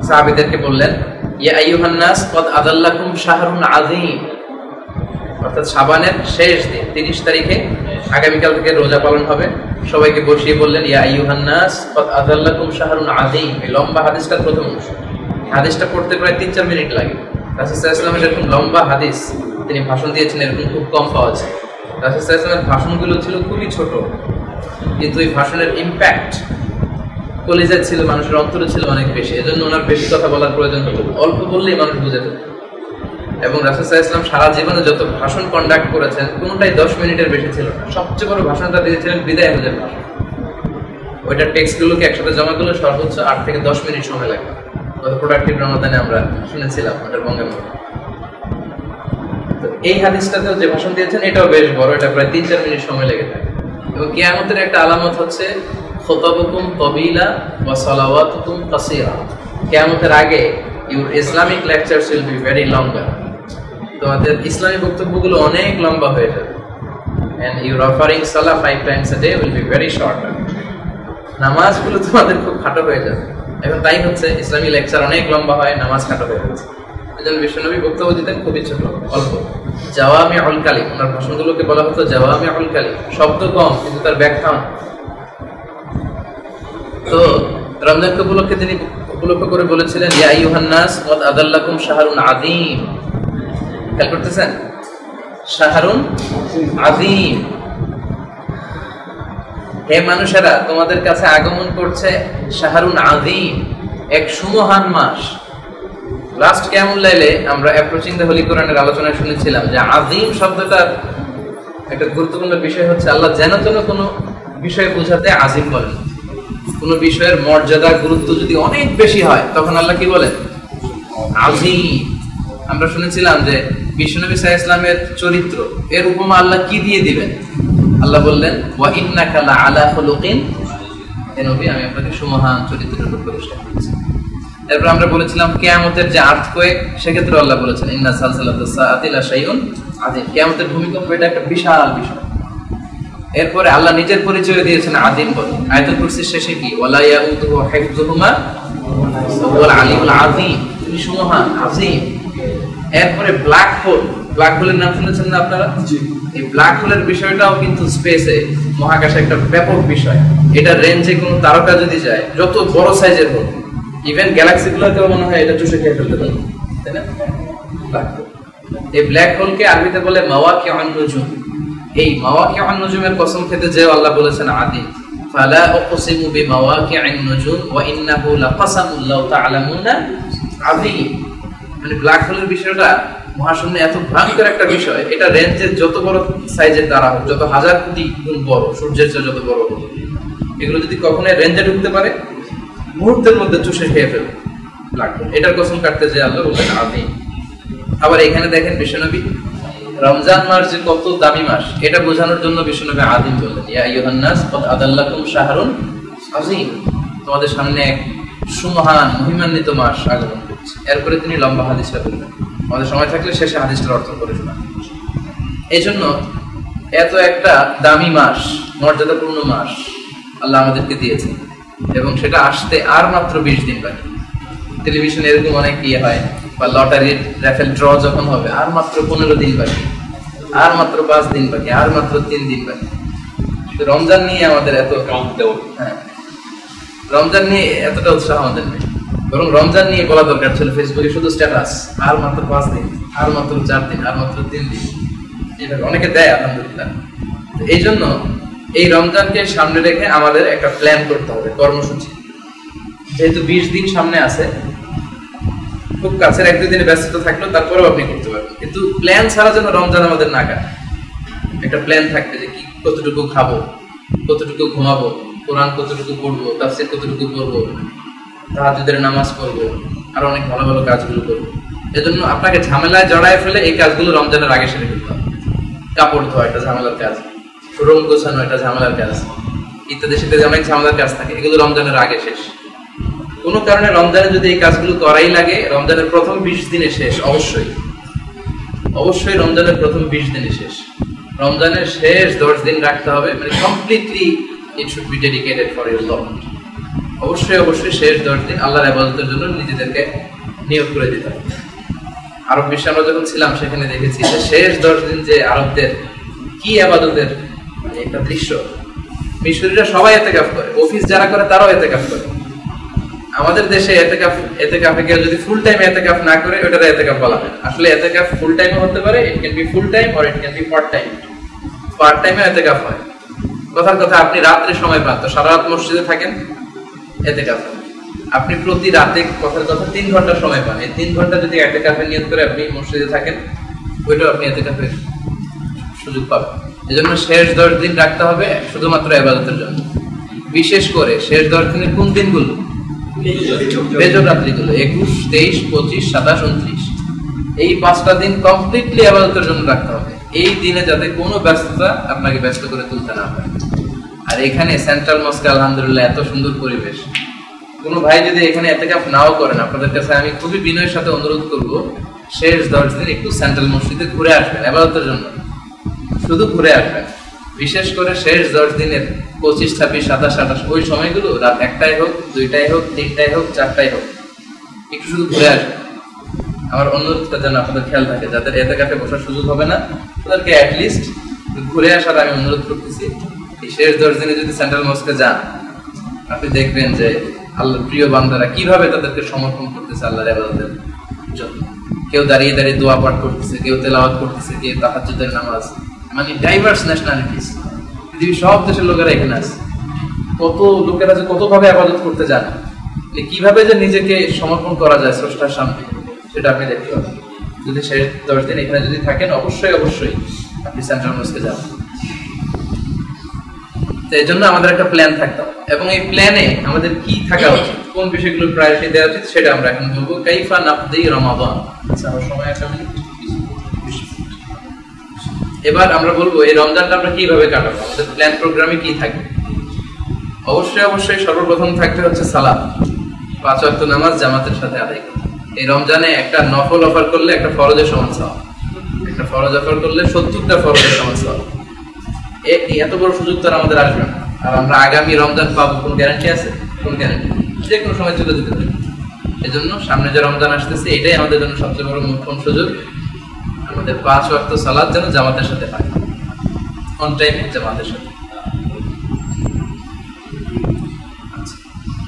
সাহাবীদেরকে বললেন ইয়া আইয়ুহান নাস কদ আযাল্লাকুম শাহরুন আযীম, অর্থাৎ শাবানের শেষ দিন 30 তারিখে আগামীকাল থেকে রোজা পালন হবে। সবাইকে বসিয়ে বললেন ইয়া আইয়ুহান নাস কদ আযাল্লাকুম শাহরুন আযীম। এই লম্বা হাদিসটার প্রথম অংশ, হাদিসটা পড়তে প্রায় 3-4 মিনিট লাগে। রাসূল সাল্লাল্লাহু আলাইহি ওয়াসাল্লামের এরকম লম্বা হাদিস তিনি ভাষণ দিয়েছেন এরকম খুব কম পাওয়া যায়। রাসূল সাল্লাল্লাহু আলাইহি ওয়াসাল্লামের ভাষণগুলো ছিল খুবই ছোট, কিন্তু এই ভাষণের ইম্প্যাক্ট কলিজায় ছিল, মানুষের অন্তরে ছিল অনেক বেশি। এজন্য ওনার বেশি কথা বলার প্রয়োজন হতো, অল্প বললেই মানুষ বুঝে ফেলত। এবং রাসূল সাল্লাল্লাহু আলাইহি ওয়াসাল্লাম সারা জীবনে যত ভাষণ কন্ডাক্ট করেছেন কোনটাই 10 মিনিটের বেশি ছিল না। সবচেয়ে বড় ভাষণটা দিয়েছিলেন বিদায় হজের ভাষণ। ওইটার টেক্সটগুলোকে একসাথে জমা করলে সর্বোচ্চ 8 থেকে 10 মিনিট সময় লাগে। গত প্রোডাক্টিভ রমাদানে আমরা শুনেছিলাম ওটার বঙ্গের মধ্যে। তো এই হাদিসটাতেও যে ভাষণ দিয়েছেন এটাও বেশ বড়, এটা প্রায় 3-4 মিনিট সময় লেগে থাকে। এবং কিয়ামতের একটা আলামত হচ্ছে খুতাবুকুম তাবিলা ওয়া সালাওয়াতুকুম কাসীরা। কিয়ামতের আগে your Islamic lectures will be very longer. তোমাদের ইসলামী বক্তব্যগুলো অনেক লম্বা হয়ে যাবে। And your offering salah 5 times a day will be very short. নামাজগুলো তোমাদের খুব খাটো হয়ে যাবে। এখন তাই হচ্ছে, ইসলামী লেকচার অনেক লম্বা হয়, নামাজ খাটো হয়ে যাচ্ছে। এজন্য বিশ্বনবী বক্তব্য দিতেন খুবই ছোট, অল্প। জাওয়ামিউল কালিম, ওনার ভাষণগুলোকে বলা হতো জাওয়ামিউল কালিম, শব্দ কম কিন্তু তার ব্যাখ্যা। তো রমজানকে উপলক্ষে তিনি উপলক্ষ করে বলেছিলেন ইয়া আইয়ুহান নাস ক্বাদ আদাল্লাকুম শাহরুন আযীম। খেয়াল করতেছেন, শাহরুন আযীম, হে মানুষেরা তোমাদের কাছে আগমন করছে শাহরুন আযীম, এক সুমহান মাস। লাস্ট কিয়ামুল লাইলে আমরা অ্যাপ্রোচিং দ্য হোলি কোরআনের আলোচনায় শুনেছিলাম যে আযীম শব্দটার একটা গুরুত্বপূর্ণ বিষয় হচ্ছে আল্লাহ যেন তেন কোনো বিষয় বোঝাতে আযীম বলেন। কোনো বিষয়ের মর্যাদা গুরুত্ব যদি অনেক বেশি হয় তখন আল্লাহ কি বলেন? আযীম। আমরা শুনেছিলাম যে বিশ্বনবী সাল্লাল্লাহু আলাইহি ওয়াসাল্লামের চরিত্র এর উপমা আল্লাহ কি দিয়ে দিবেন? আল্লাহ বললেন ওয়া ইন্নাকা লাআলা খুলুকিন, হে নবী আমি আপনাকে সুমহান চরিত্রের উপর পুরস্কার দিচ্ছি। এরপর আমরা বলেছিলাম কিয়ামতের যে আর্থকোয়েক, সেক্ষেত্রে আল্লাহ বলেছেন ইন্না সালসালাতাস সাআতি লা শাইউন আযীম। কিয়ামতের ভূমিকম্প এটা একটা বিশাল বিষয়। এরপরে আল্লাহ নিজের পরিচয় দিয়েছেন আযীম বলে। আয়াতুল কুরসির শেষে কি ওয়ালা ইয়াউদুহু হিফযুহুমা ওয়াল আলিউল আযীম, তিনি সুমহান আযীম। এরপরে ব্ল্যাক হোল, ব্ল্যাক হোলের নাম শুনেছেন না আপনারা? জি। এই ব্ল্যাক হোলের বিষয়টাও কিন্তু স্পেসে, মহাকাশে একটা ব্যাপক বিষয়। এটা রেঞ্জে কোনো তারকা যদি যায়, যত বড় সাইজের হোক, ইভেন গ্যালাক্সিগুলোকেও মনে হয় এটা চুষে খেয়ে ফেলতে পারে, তাই না? ব্ল্যাক হোল, এই ব্ল্যাক হোলকে আরবিতে বলে মাওয়াকিউন নুজুম। এই মাওয়াকিউন নুজুমের কসম খেতে যে আল্লাহ বলেছেন আযীম, ফালা উকসিমু বিমাওয়াকিউন নুজুম ওয়া ইন্নাহু লাকাসামুন লাউ তা'লামুনা আযীম। মানে ব্ল্যাক হোলের বিষয়টা মহাশূন্যে এত ভয়ঙ্কর একটা বিষয়, এটা রেঞ্জের যত বড় সাইজের তারা হোক, যত হাজার কোটি গুণ বড়, সূর্যের চেয়ে যত বড় হোক, এগুলো যদি কখনো রেঞ্জে ঢুকতে পারে মুহূর্তের মধ্যে চুষে খেয়ে ফেলবে ব্ল্যাক হোল। এটার কসম কাটতে যে আল্লাহ বললেন আযীম। আবার এখানে দেখেন বিশ্বনবী রমজান মাস যে কত দামি মাস, এটা বোঝানোর জন্য বিশ্বনবী আযীম বললেন ইয়া আইয়ুহান নাস ক্বাদ আদাল্লাকুম শাহরুন আযীম, তোমাদের সামনে এক সুমহান মহিমান্বিত মাস আগমন করছে। এরপরে তিনি লম্বা হাদিসটা বললেন, আমাদের সময় থাকলে শেষে হাদিসটার অর্থ করে শোনা। এই জন্য এত একটা দামি মাস, মর্যাদাপূর্ণ মাস আল্লাহ আমাদেরকে দিয়েছেন, এবং সেটা আসতে আর মাত্র 20 দিন বাকি। টেলিভিশনে এরকম অনেক ইয়ে হয়, বা লটারির র্যাফেল ড্র যখন হবে আর মাত্র 15 দিন বাকি, আর মাত্র 5 দিন বাকি, আর মাত্র 3 দিন বাকি। রমজান নিয়ে আমাদের এত হ্যাঁ, রমজান নিয়ে এতটা উৎসাহ আমাদের নেই, বরং রমজান নিয়ে বলা দরকার ছিল ফেসবুকে শুধু স্ট্যাটাস, আর মাত্র 5 দিন, আর মাত্র 4 দিন, আর মাত্র 3 দিন, এটা অনেকে দেয় আলহামদুলিল্লাহ। এই জন্য এই রমজানকে সামনে রেখে আমাদের একটা প্ল্যান করতে হবে, কর্মসূচি। যেহেতু 20 দিন সামনে আছে, খুব কাছের 1-2 দিনে ব্যস্ত থাকলেও তারপরেও আপনি করতে পারবেন, কিন্তু প্ল্যান ছাড়া যেন রমজান আমাদের না কাটে। একটা প্ল্যান থাকবে যে কি কতটুকু খাবো, কতটুকু ঘুমাবো, কোরআন কতটুকু পড়বো, তাফসীর কতটুকু পড়বো, তাহাজ্জুদের নামাজ পড়বো, আর অনেক ভালো ভালো কাজগুলো করবো। এজন্য আপনাকে ঝামেলায় জড়ায় ফেলে এই কাজগুলো রমজানের আগে সেরে ফেলতে হবে। কাপড় ধোয়া একটা ঝামেলার কাজ, রুম গোছানো একটা ঝামেলার কাজ, ইত্যাদি সেটাতে অনেক ঝামেলার কাজ থাকে, এগুলো রমজানের আগে শেষ। কোনো কারণে রমজানে যদি এই কাজগুলো করাই লাগে, রমজানের প্রথম 20 দিনে শেষ, অবশ্যই অবশ্যই রমজানের প্রথম 20 দিনে শেষ। রমজানের শেষ 10 দিন রাখতে হবে, মানে completely it should be dedicated for your Lord. অবশ্যই অবশ্যই শেষ 10 দিন আল্লাহর ইবাদতের জন্য নিজেদেরকে নিয়োগ করে দিতে হবে। আরব বিশ্বে আমরা যখন ছিলাম সেখানে দেখেছি যে শেষ 10 দিন যে আরবদের কি ইবাদতের মানে একটা দৃশ্য। মিশরীরা সবাই ইতিকাফ করে, অফিস যারা করে তারাও ইতিকাফ করে, আমাদের দেশে এতেকাফে কেউ যদি ফুল টাইম এতেকাফ না করে ওটারে এতেকাফ বলা হয়। আসলে এতেকাফ ফুল টাইমও হতে পারে, it can be full time or it can be part time. Part টাইমে এতেকাফ হয়। কথার কথা আপনি রাত্রে সময় পান, তো সারা রাত মসজিদে থাকেন, এতেকাফ। আপনি প্রতি রাতে কথার কথা 3 ঘন্টা সময় পান, এই 3 ঘন্টা যদি এতেকাফের নিয়ত করে আপনি মসজিদে থাকেন, ওইটাও আপনি এতেকাফের সুযোগ পাবেন। এজন্য শেষ 10 দিন রাখতে হবে শুধুমাত্র ইবাদতের জন্য। বিশেষ করে শেষ 10 দিনের কোন দিনগুলো? বেজর রাত্রিগুলো 21, 23, 25, 27, 29। এই 5টা দিন কমপ্লিটলি ইবাদতের জন্য রাখতে হবে। এই দিনে যাতে কোনো ব্যস্ততা আপনাকে ব্যস্ত করে তুলতে না পারে। আর এখানে সেন্ট্রাল মস্কে আলহামদুলিল্লাহ এত সুন্দর পরিবেশ। কোনো ভাই যদি এখানে এতেকাফ নাও করেন, আপনাদের কাছে আমি খুবই বিনয়ের সাথে অনুরোধ করব, শেষ 10 দিন একটু সেন্ট্রাল মসজিদে ঘুরে আসবেন ইবাদতের জন্য, শুধু ঘুরে আসবেন। বিশেষ করে শেষ 10 দিনের 25, 26, 27, 28 ওই সময়গুলো রাত 1টায় হোক, 2টায় হোক, 3টায় হোক, 4টায় হোক, একটু শুধু ঘুরে আসবেন। আমার অনুরোধটা যেন আপনাদের খেয়াল থাকে, যাদের এতেকাফে বসার সুযোগ হবে না তাদেরকে অ্যাটলিস্ট ঘুরে আসার আমি অনুরোধ করতেছি। এই শেষ 10 দিনে যদি সেন্ট্রাল মস্কে যান, আপনি দেখবেন যে আল্লাহর প্রিয় বান্দারা কিভাবে তাদেরকে সমর্পণ করতেছে আল্লাহর ইবাদতের জন্য। কেউ দাঁড়িয়ে দাঁড়িয়ে দোয়া পাঠ করতেছে, কেউ তেলাওয়াত করতেছে, কেউ তাহাজ্জুদের নামাজ, মানে ডাইভার্স ন্যাশনালিটিস, পৃথিবীর সব দেশের লোকেরা এখানে আছে। কত লোকেরা যে কতভাবে ইবাদত করতে জানে, কিভাবে যে নিজেকে সমর্পণ করা যায় স্রষ্টার সামনে, সেটা আপনি দেখতে পাবেন। যদি শেষ 10 দিন এখানে যদি থাকেন, অবশ্যই আপনি সেন্ট্রাল মস্কে যাবেন। তো এই জন্য আমাদের একটা প্ল্যান থাকতে হবে, এবং এই প্ল্যানে আমাদের কি থাকা উচিত, কোন বিষয়গুলো প্রায়োরিটি দেওয়া উচিত, সেটা আমরা এখন বলবো। কাইফা নাকদি রমাদান। আচ্ছা, আমার সময় একটা মিনিট। এবার আমরা বলবো এই রমজানটা আমরা কিভাবে কাটাবো, আমাদের প্ল্যান প্রোগ্রামে কি থাকবে। অবশ্যই সর্বপ্রথম থাকতে হচ্ছে সালাত, 5 ওয়াক্ত নামাজ জামাতের সাথে আদায় করা। এই রমজানে একটা নফল অফার করলে একটা ফরজের সমান সওয়াব, একটা ফরজ অফার করলে 70টা ফরজের সমান সওয়াব। এত বড় সুযোগ তো আমাদের আসবে না। আর আমরা আগামী রমজান পাবো কোন গ্যারান্টি আছে? কোন গ্যারান্টি? যে কোনো সময় চলে যেতে পারে। এজন্য সামনে যে রমজান আসতেছে, এটাই আমাদের জন্য সবচেয়ে বড় মোক্ষম সুযোগ। আমাদের 5 ওয়াক্ত সালাত যেন জামাতের সাথে হয়, অন টাইমে জামাতের সাথে।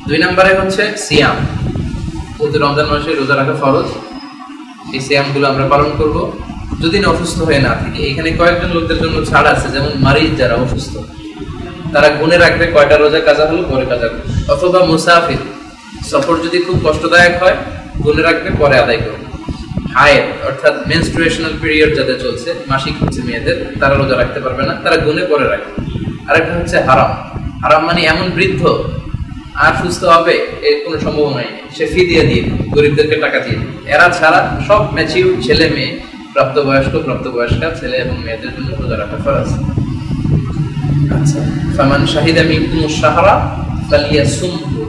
2 নম্বরে হচ্ছে সিয়াম। যেহেতু রমজান মাসে রোজা রাখা ফরজ, এই সিয়ামগুলো আমরা পালন করব যদি না অসুস্থ হয়ে না থাকে। এখানে কয়েকজন লোকদের জন্য ছাড় আছে, যেমন মারিদ, যারা অসুস্থ, তারা গুনে রাখবে কয়টা রোজা কাজা হলো, পরে কাজা করবে। অথবা মুসাফির, সফর যদি খুব কষ্টদায়ক হয়, গুনে রাখবে, পরে আদায় করবে। হায়ের অর্থাৎ মেনস্ট্রুয়েশনাল পিরিয়ড যাদের চলছে, মাসিক হচ্ছে মেয়েদের, তারা রোজা রাখতে পারবে না, তারা গুনে পরে রাখবে। আরেকটা হচ্ছে হারাম। হারাম মানে এমন বৃদ্ধ আর সুস্থ হবে এর কোনো সম্ভাবনাই নেই, সে ফি দিয়ে গরিবদেরকে টাকা দিয়ে। এরা ছাড়া সব ম্যাচিউর ছেলে মেয়ে, প্রাপ্তবয়স্কা ছেলে এবং মেয়েদের জন্য রোজা রাখা ফরজ। আচ্ছা, ফামান শাহিদা মিনকুমুশ শাহরা ফালিয়াসুমহু,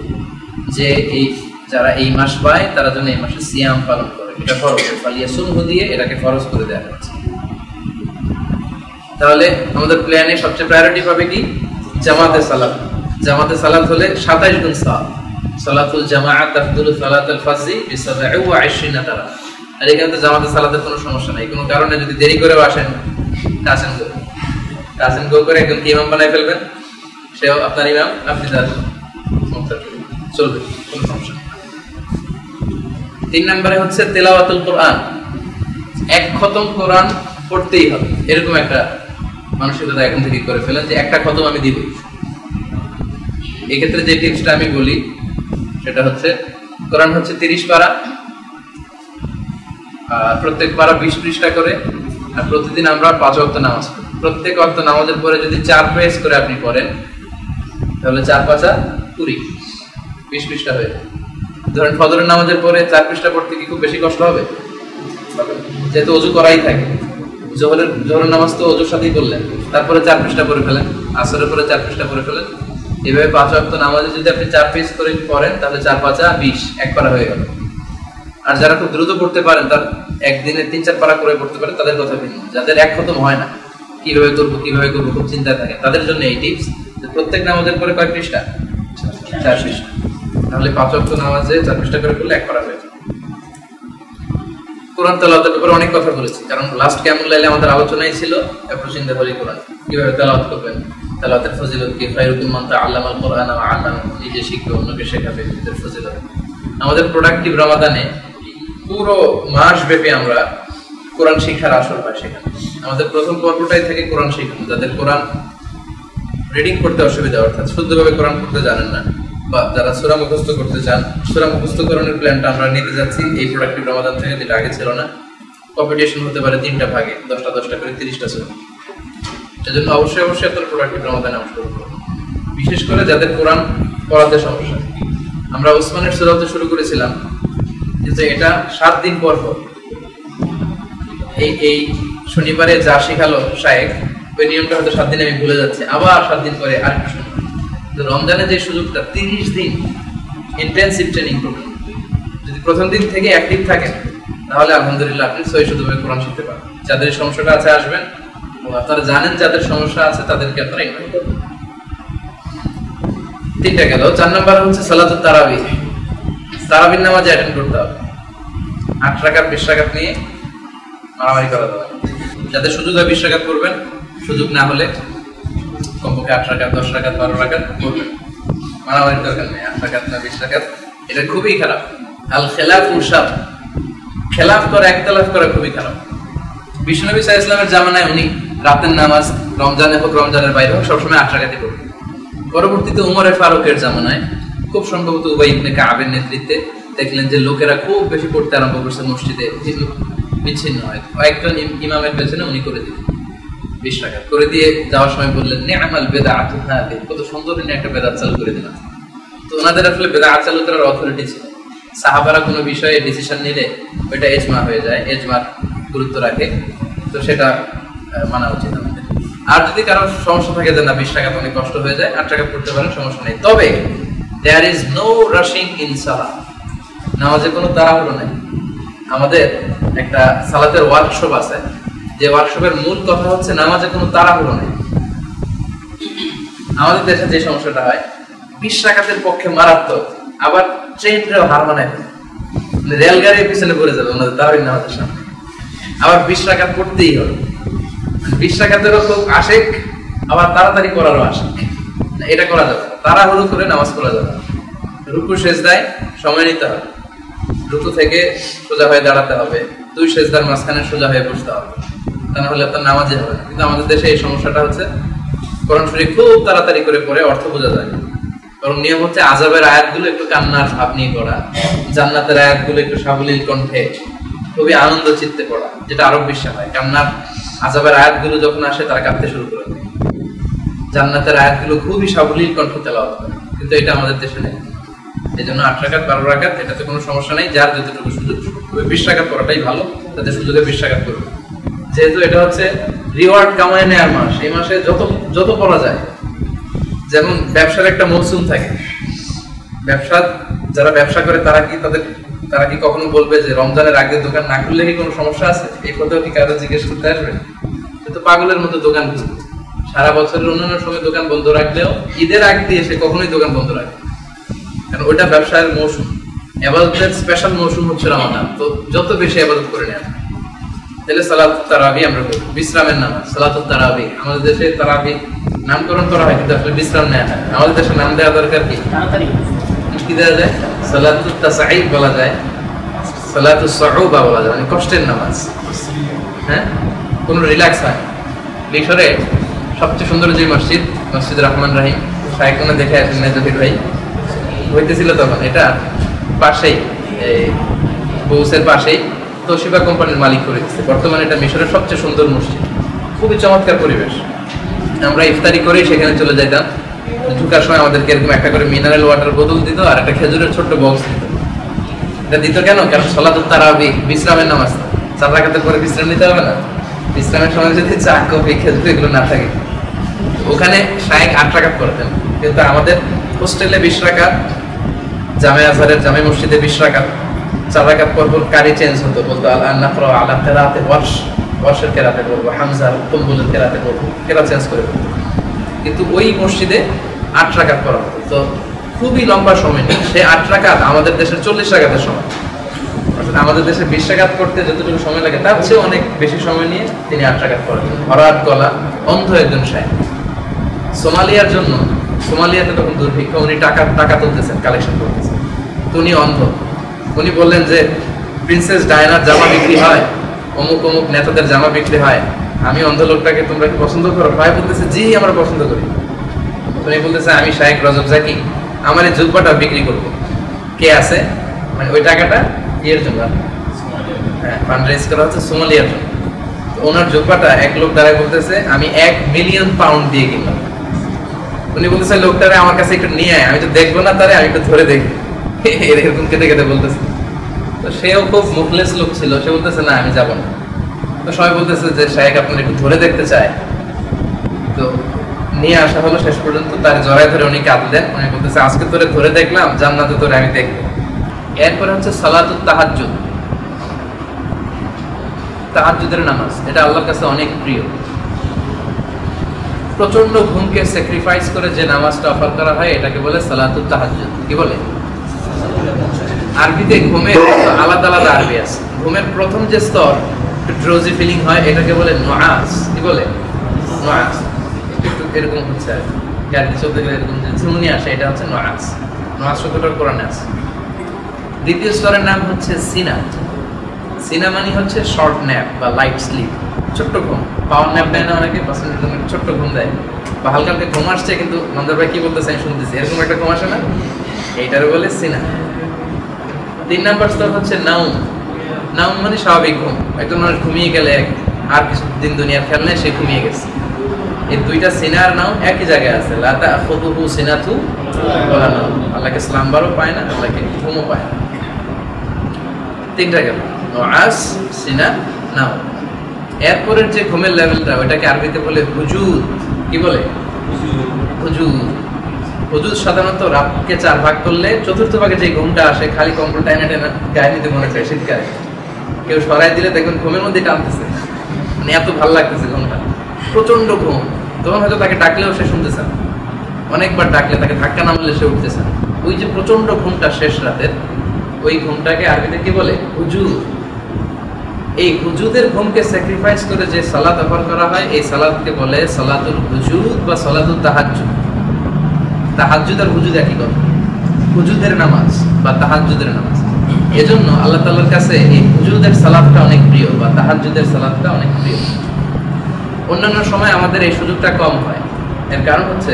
যে এই যারা এই মাস পায় তারা যেন এই মাসে সিয়াম পালন করে, এটা ফরজ। ফালিয়াসুমহু দিয়ে এটাকে ফরজ করে দেওয়া হচ্ছে। তাহলে আমাদের প্ল্যানে সবচেয়ে প্রায়োরিটি পাবে কি? জামাতে সালাত। জামাতে সালাত হলে 27 গুণ সওয়াব। সালাতুল জামাআত তাফদুলু সালাতুল ফাজরি বি27 দারাজা। আর এখানে তো জামাতে সালাতের কোনো সমস্যা নাই। কোনো কারণে যদি দেরি করেও আসেন, কাসেন গো করে একজন ইমাম বানাই ফেলবেন, সেও আপনার ইমাম, আপনি তার চলবে, কোনো সমস্যা নেই। 3 নম্বরে হচ্ছে তেলাওয়াতুল কোরআন। 1 খতম কোরআন পড়তেই হবে, এরকম একটা মানসিকতা এখন থেকে করে ফেলেন যে একটা খতম আমি দিব। এক্ষেত্রে যে টিপসটা আমি বলি সেটা হচ্ছে, কোরআন হচ্ছে 30 পারা, প্রত্যেক পারা 20 পৃষ্ঠা করে, আর প্রতিদিন আমরা 5 ওয়াক্ত নামাজ পড়ি। প্রত্যেক ওয়াক্ত নামাজের পরে যদি 4 পেজ করে আপনি পড়েন, তাহলে 4 পাঁচা 20 পৃষ্ঠা হয়ে যায়। ধরেন ফজরের নামাজের পরে 4 পৃষ্ঠা পড়তে কি খুব বেশি কষ্ট হবে? যেহেতু ওযু করাই থাকে, জোহরের নামাজ তো ওযুর সাথেই করলেন, তারপরে 4 পৃষ্ঠা পড়ে ফেলেন, আসরের পরে 4 পৃষ্ঠা পড়ে ফেলেন। এভাবে 5 ওয়াক্ত নামাজে যদি আপনি 4 পেজ করে পড়েন, তাহলে 4 পাঁচা 20, 1 পারা হয়ে গেল। আর যারা খুব দ্রুত পড়তে পারেন, তার একদিনে 3-4 পারা করে পড়তে পারে, তাদের কথা ভিন্ন। যাদের 1 খতম হয় না, কিভাবে করবো খুব চিন্তায় থাকে, তাদের জন্য এই টিপস। প্রত্যেক নামাজের পরে কয় পৃষ্ঠা? 4 পৃষ্ঠা। তাহলে 5 ওয়াক্ত নামাজে 4 পৃষ্ঠা করে পড়লে 1 পারা হয়ে যায়। কোরআন তেলাওয়াতের ব্যাপারে অনেক কথা বলেছি, কারণ লাস্ট কিয়ামুল লাইলে আমাদের আলোচনাই ছিল অ্যাপ্রোচিং দ্য হোলি কোরআন, কিভাবে তেলাওয়াত করবেন। তেলাওয়াতের ফজিলত কি, খায়রুকুম মান তাআল্লামাল কুরআন ওয়া আল্লামা, নিজে শিখবে অন্যকে শেখাবে, এর ফজিলত। আমাদের প্রোডাক্টিভ রমাদানে পুরো মাস ব্যাপী আমরা কোরআন শিক্ষার আসর হয় সেখানে। আমাদের প্রথম পর্বটাই থেকে কোরআন শিখানো, যাদের কোরআন রিডিং করতে অসুবিধা, অর্থাৎ শুদ্ধভাবে কোরআন পড়তে জানেন না, বা যারা সূরা মুখস্থ করতে চান, সূরা মুখস্থকরণের প্ল্যানটা আমরা নিতে যাচ্ছি এই প্রোডাক্টিভ রমাদান থেকে, যেটা আগে ছিল না। কম্পিটিশন হতে পারে 3টা ভাগে, 10টা করে 30টা সূরা। সেজন্য অবশ্যই আপনারা প্রোডাক্টিভ রমাদানে অংশগ্রহণ করুন, বিশেষ করে যাদের কোরআন পড়াতে সমস্যা। আমরা ওসমানের সূরাতে শুরু করেছিলাম, যে এটা 7 দিন পর পর, এই শনিবারে যা শেখালো শায়েখ, ওই নিয়মটা হয়তো 7 দিন আমি ভুলে যাচ্ছি, আবার 7 দিন পরে আরেকটু শুনবো। রমজানে যে সুযোগটা 30 দিন ইন্টেনসিভ ট্রেনিং করবেন, যদি প্রথম দিন থেকে অ্যাক্টিভ থাকেন তাহলে আলহামদুলিল্লাহ আপনি সহিষ্ণুভাবে কোরআন শিখতে পারবেন। যাদের সমস্যাটা আছে আসবেন, আপনারা জানেন যাদের সমস্যা আছে তাদেরকে আপনারা ইনভাইট করবেন। 3টা গেল। 4 নাম্বার হচ্ছে সালাতুত তারাবিহ। তারাবির নামাজ অ্যাটেন্ড করতে হবে। 8 রাকাত 20 রাকাত নিয়ে মারামারি করা যাবে। যাদের সুযোগ হয় 20 রাকাত করবেন, সুযোগ না হলে কমপক্ষে 8 রাকাত 10 রাকাত 12 রাকাত করবেন। মারামারি দরকার নেই, 8 রাকাত না 20 রাকাত, এটা খুবই খারাপ। আল খিলাফু শার, খেলাফ করা, একতলাফ করা খুবই খারাপ। বিশ্বনবী সাল্লাল্লাহু আলাইহি ওয়াসাল্লামের জামানায় উনি রাতের নামাজ রমজানে হোক রমজানের বাইরে হোক সবসময় 8 রাকাতই পড়তেন। পরবর্তীতে উমরে ফারুকের জামানায় খুব সম্ভবত উবাই ইবনে কাবের নেতৃত্বে দেখলেন যে লোকেরা খুব বেশি পড়তে আরম্ভ করছে, মসজিদে বিচ্ছিন্ন হয়। কয়েকজন ইমামের পেছনে উনি করে দিলেন 20 রাকাত করে দিয়ে যাওয়ার সময় বললেন, নি'মাল বিদআতু হাযিহি, কত সুন্দর একটা বেদাত চালু করে দিলেন। তো ওনাদের আসলে বেদাত চালু করার অথরিটি ছিল। সাহাবারা কোনো বিষয়ে ডিসিশন নিলে ওইটা ইজমা হয়ে যায়, ইজমার গুরুত্ব রাখে, তো সেটা মানা উচিত আমাদের। আর যদি কারো সমস্যা থাকে যে না 20 রাকাত অনেক কষ্ট হয়ে যায়, 8 রাকাত পড়তে পারেন, সমস্যা নেই। তবে there is no rushing in সালাহ, নামাজে কোনো তাড়াহুড়ো নাই। আমাদের একটা সালাতের ওয়ার্কশপ আছে, যে ওয়ার্কশপের মূল কথা হচ্ছে নামাজে কোনো তাড়াহুড়ো নেই। আমাদের দেশে যে সমস্যাটা হয়, 20 রাকাতের পক্ষে মারাত্মক, আবার ট্রেনটাও হার মানায়, রেলগাড়ির পিছনে পড়ে যাবে ওনাদের তারাবির নামাজের সামনে, আবার 20 রাকাত পড়তেই হবে। 20 রাকাতেরও খুব আশেক, আবার তাড়াতাড়ি করারও আশেক, এটা করা যাবে। তাড়াহুড়ো করে নামাজ পড়া যাবে। রুকু সেজদায় সময় নিতে হবে, রুকু থেকে সোজা হয়ে দাঁড়াতে হবে, 2 সেজদার মাঝখানে সোজা হয়ে বসতে হবে, তা না হলে আপনার নামাজই হবে না। কিন্তু আমাদের দেশে এই সমস্যাটা হচ্ছে, কোরআন শরীফ খুব তাড়াতাড়ি করে পড়ে অর্থ বোঝা যায় না। কারণ নিয়ম হচ্ছে আযাবের আয়াতগুলো একটু কান্নার ভাব নিয়ে পড়া, জান্নাতের আয়াতগুলো একটু সাবলীল কণ্ঠে খুবই আনন্দ চিত্তে পড়া, যেটা আরব বিশ্বাস হয়। কান্নার আযাবের আয়াতগুলো যখন আসে তারা কাঁদতে শুরু করে দেয়, জান্নাতের আয়াতগুলো খুবই সাবলীল কণ্ঠে তেলাওয়াত করে, কিন্তু এটা আমাদের দেশে নেই। এই জন্য 8 রাকাত 12 রাকাত এটাতে কোনো সমস্যা নেই, যার যতটুকু সুযোগ। 20 রাকাত পড়াটাই ভালো, তাদের সুযোগে 20 রাকাত করবে। যেহেতু এটা হচ্ছে রিওয়ার্ড কামায় নেওয়ার মাস, এই মাসে যত পড়া যায়। যেমন ব্যবসার একটা মৌসুম থাকে, যারা ব্যবসা করে তারা কি কখনো বলবে যে রমজানের আগে দোকান না খুললে কি কোনো সমস্যা আছে? এই কথাও কি কারো জিজ্ঞেস করতে আসবে? কিন্তু পাগলের মতো দোকান খুলবে, সারা বছরের অন্যান্য সময় দোকান বন্ধ রাখলেও ঈদের আগ দিয়ে সে কখনোই দোকান বন্ধ রাখে, কারণ ওইটা ব্যবসায়ের মৌসুম। ইবাদতের স্পেশাল মৌসুম হচ্ছে রমাদান, তো যত বেশি ইবাদত করে নেন। তাহলে সালাতুত তারাবি আমরা করি, বিশ্রামের নামাজ সালাতুত তারাবি। আমাদের দেশে তারাবি নামকরণ করা হয়, কিন্তু আসলে বিশ্রাম নেওয়া হয়। আমাদের দেশে নাম দেওয়া দরকার কি দেওয়া যায়? সালাতুত তাসাঈব বলা যায়, সালাতুস সুউবা বলা যায়, মানে কষ্টের নামাজ। হ্যাঁ, কোনো রিল্যাক্স হয়। মিশরে সবচেয়ে সুন্দর যে মসজিদ রহমান রাহিম, শাইখুনা দেখে আসেন না জহির ভাই, হইতেছিল তখন। এটা পাশেই, বৌসের পাশেই তোশিবা কোম্পানির মালিক করে দিচ্ছে। বর্তমানে এটা মিশরের সবচেয়ে সুন্দর মসজিদ, খুবই চমৎকার পরিবেশ। আমরা ইফতারি করেই সেখানে চলে যাইতাম। ঢুকার সময় আমাদেরকে এরকম একটা করে মিনারেল ওয়াটার বোতল দিত, আর একটা খেজুরের ছোট্ট বক্স দিত। এটা দিত কেন? কারণ সালাতুত তারাবি বিশ্রামের নামাজ, 4 রাকাতের পরে বিশ্রাম নিতে হবে না। বিশ্রামের সময় যদি চা কফি খেজুর এগুলো না থাকে, ওখানে শায়েখ 8 রাকাত করতেন। কিন্তু আমাদের হোস্টেলে 20 রাকাত, জামে আজহারের জামে মসজিদে 20 রাকাত, 4 রাকাত পর কারি চেঞ্জ হতো, বলতো আল-নাকরা আলা কিরাআতি ওয়ার্শের কেরাতে পড়বো, হামজার কুম্বুলের কেরাতে পড়বো, কেরা চেঞ্জ করে পড়বো। কিন্তু ওই মসজিদে 8 রাকাত পড়া হতো, তো খুবই লম্বা সময় নেই। সে 8 রাকাত আমাদের দেশের 40 রাকাতের সময়। অর্থাৎ আমাদের দেশে 20 রাকাত করতে যতটুকু সময় লাগে তার চেয়ে অনেক বেশি সময় নিয়ে তিনি 8 রাকাত পড়েন। ভরাট গলা, অন্ধ একজন শায়েখ। সোমালিয়ার জন্য, সোমালিয়াতে তখন দুর্ভিক্ষ, উনি টাকা তুলতেছেন, কালেকশন করতেছেন, তো উনি অন্ধ। উনি বললেন যে প্রিন্সেস ডায়নার জামা বিক্রি হয়, অমুক অমুক নেতাদের জামা বিক্রি হয়, আমি অন্ধ লোকটাকে তোমরা কি পছন্দ করো? ভাই বলতেছে জি আমরা পছন্দ করি। উনি বলতেছে আমি শায়েখ রজব জাকি, আমার এই জুব্বাটা বিক্রি করবো, কে আছে? মানে ওই টাকাটা ইয়ের জন্য, হ্যাঁ ফান্ড রেজ করা হচ্ছে সোমালিয়ার জন্য। ওনার জুব্বাটা এক লোক দাঁড়ায় বলতেছে আমি 1 মিলিয়ন পাউন্ড দিয়ে কিনলাম। উনি বলতেছে লোকটারে আমার কাছে একটু নিয়ে আয়, আমি তো দেখবো না তারে, আমি একটু ধরে দেখি। এরকম কেটে কেটে বলতেছে। তো সেও খুব মুখলেস লোক ছিল, সে বলতেছে না আমি যাবো না। তো সবাই বলতেছে যে শায়েখ আপনার একটু ধরে দেখতে চায়। তো নিয়ে আসা হলো, শেষ পর্যন্ত তার জড়ায় ধরে উনি কাঁদলেন। উনি বলতেছে আজকে তোরে ধরে দেখলাম, জান্নাতে তোরে আমি দেখবো। এরপরে হচ্ছে সালাতুত তাহাজ্জুদ, তাহাজ্জুদের নামাজ। এটা আল্লাহর কাছে অনেক প্রিয়। প্রচন্ড ঘুমকে স্যাক্রিফাইস করে যে নামাজটা অফার করা হয় এটাকে বলে সালাতুত তাহাজ্জুদ। কি বলে? আরবিতে ঘুমের আলাদা আলাদা আরবি আছে। ঘুমের প্রথম যে স্তর একটু ড্রোজি ফিলিং হয়, এটাকে বলে নুআস। কি বলে? নুআস। একটু এরকম হচ্ছে আর গাড়ি চলতে গেলে এরকম যে ঝুমনি আসে, এটা হচ্ছে নুআস। নুআস শব্দটা কোরআনে আছে। দ্বিতীয় স্তরের নাম হচ্ছে সিনা। সিনা মানে হচ্ছে শর্ট ন্যাপ বা লাইট স্লিপ, ছোট্ট ঘুম। পাওয়ার ন্যাপ দেয় না অনেকে, ছোট্ট ঘুম দেয়, বা হালকা হালকা ঘুম আসছে কিন্তু মন্দার ভাই কি বলতেছে আমি শুনতেছি, এরকম একটা ঘুম আসে না, এইটারও বলে সিনা। 3 নাম্বার স্তর হচ্ছে নাউম। নাউম মানে স্বাভাবিক ঘুম, একজন মানুষ ঘুমিয়ে গেলে আর কিছু দিন দুনিয়ার খেয়াল নেই, সে ঘুমিয়ে গেছে। এই দুইটা সিনা আর নাউম একই জায়গায় আছে। লা তাখুযুহু সিনাতু ওয়ালা নাউম। আল্লাহকে স্লাম্বারও পায় না, আল্লাহকে ঘুমও পায় না। 3টা গেল, নুআস, সিনা, নাউম। এরপরের যে ঘুমের লেভেলটা ওইটাকে আরবিতে বলে হুজুদ। কি বলে? হুজুদ। হুজুদ সাধারণত রাতকে 4 ভাগ করলে চতুর্থ ভাগে যে ঘুমটা আসে, খালি কম্বল টাইনা টাইনা গায়ে নিতে মনে চায় শীতকালে, কেউ সরাই দিলে দেখুন ঘুমের মধ্যে টানতেছে, মানে এত ভালো লাগতেছে ঘুমটা, প্রচন্ড ঘুম। তখন হয়তো তাকে ডাকলেও সে শুনতেছে না, অনেকবার ডাকলে তাকে ধাক্কা না মারলে সে উঠতেছে না। ওই যে প্রচন্ড ঘুমটা শেষ রাতের, ওই ঘুমটাকে আরবিতে কি বলে? হুজুদ। এই হুজুদের ঘুমকে স্যাক্রিফাইস করে যে সালাত অফার করা হয়, এই সালাতকে বলে সালাতুল হুজুদ বা সালাতুত তাহাজ্জুদ। তাহাজ্জুদ আর হুজুদ একই কথা, হুজুদের নামাজ বা তাহাজ্জুদের নামাজ। এজন্য আল্লাহ তাআলার কাছে এই হুজুদের সালাতটা অনেক প্রিয় বা তাহাজ্জুদের সালাতটা অনেক প্রিয়। অন্যান্য সময় আমাদের এই সুযোগটা কম হয়। এর কারণ হচ্ছে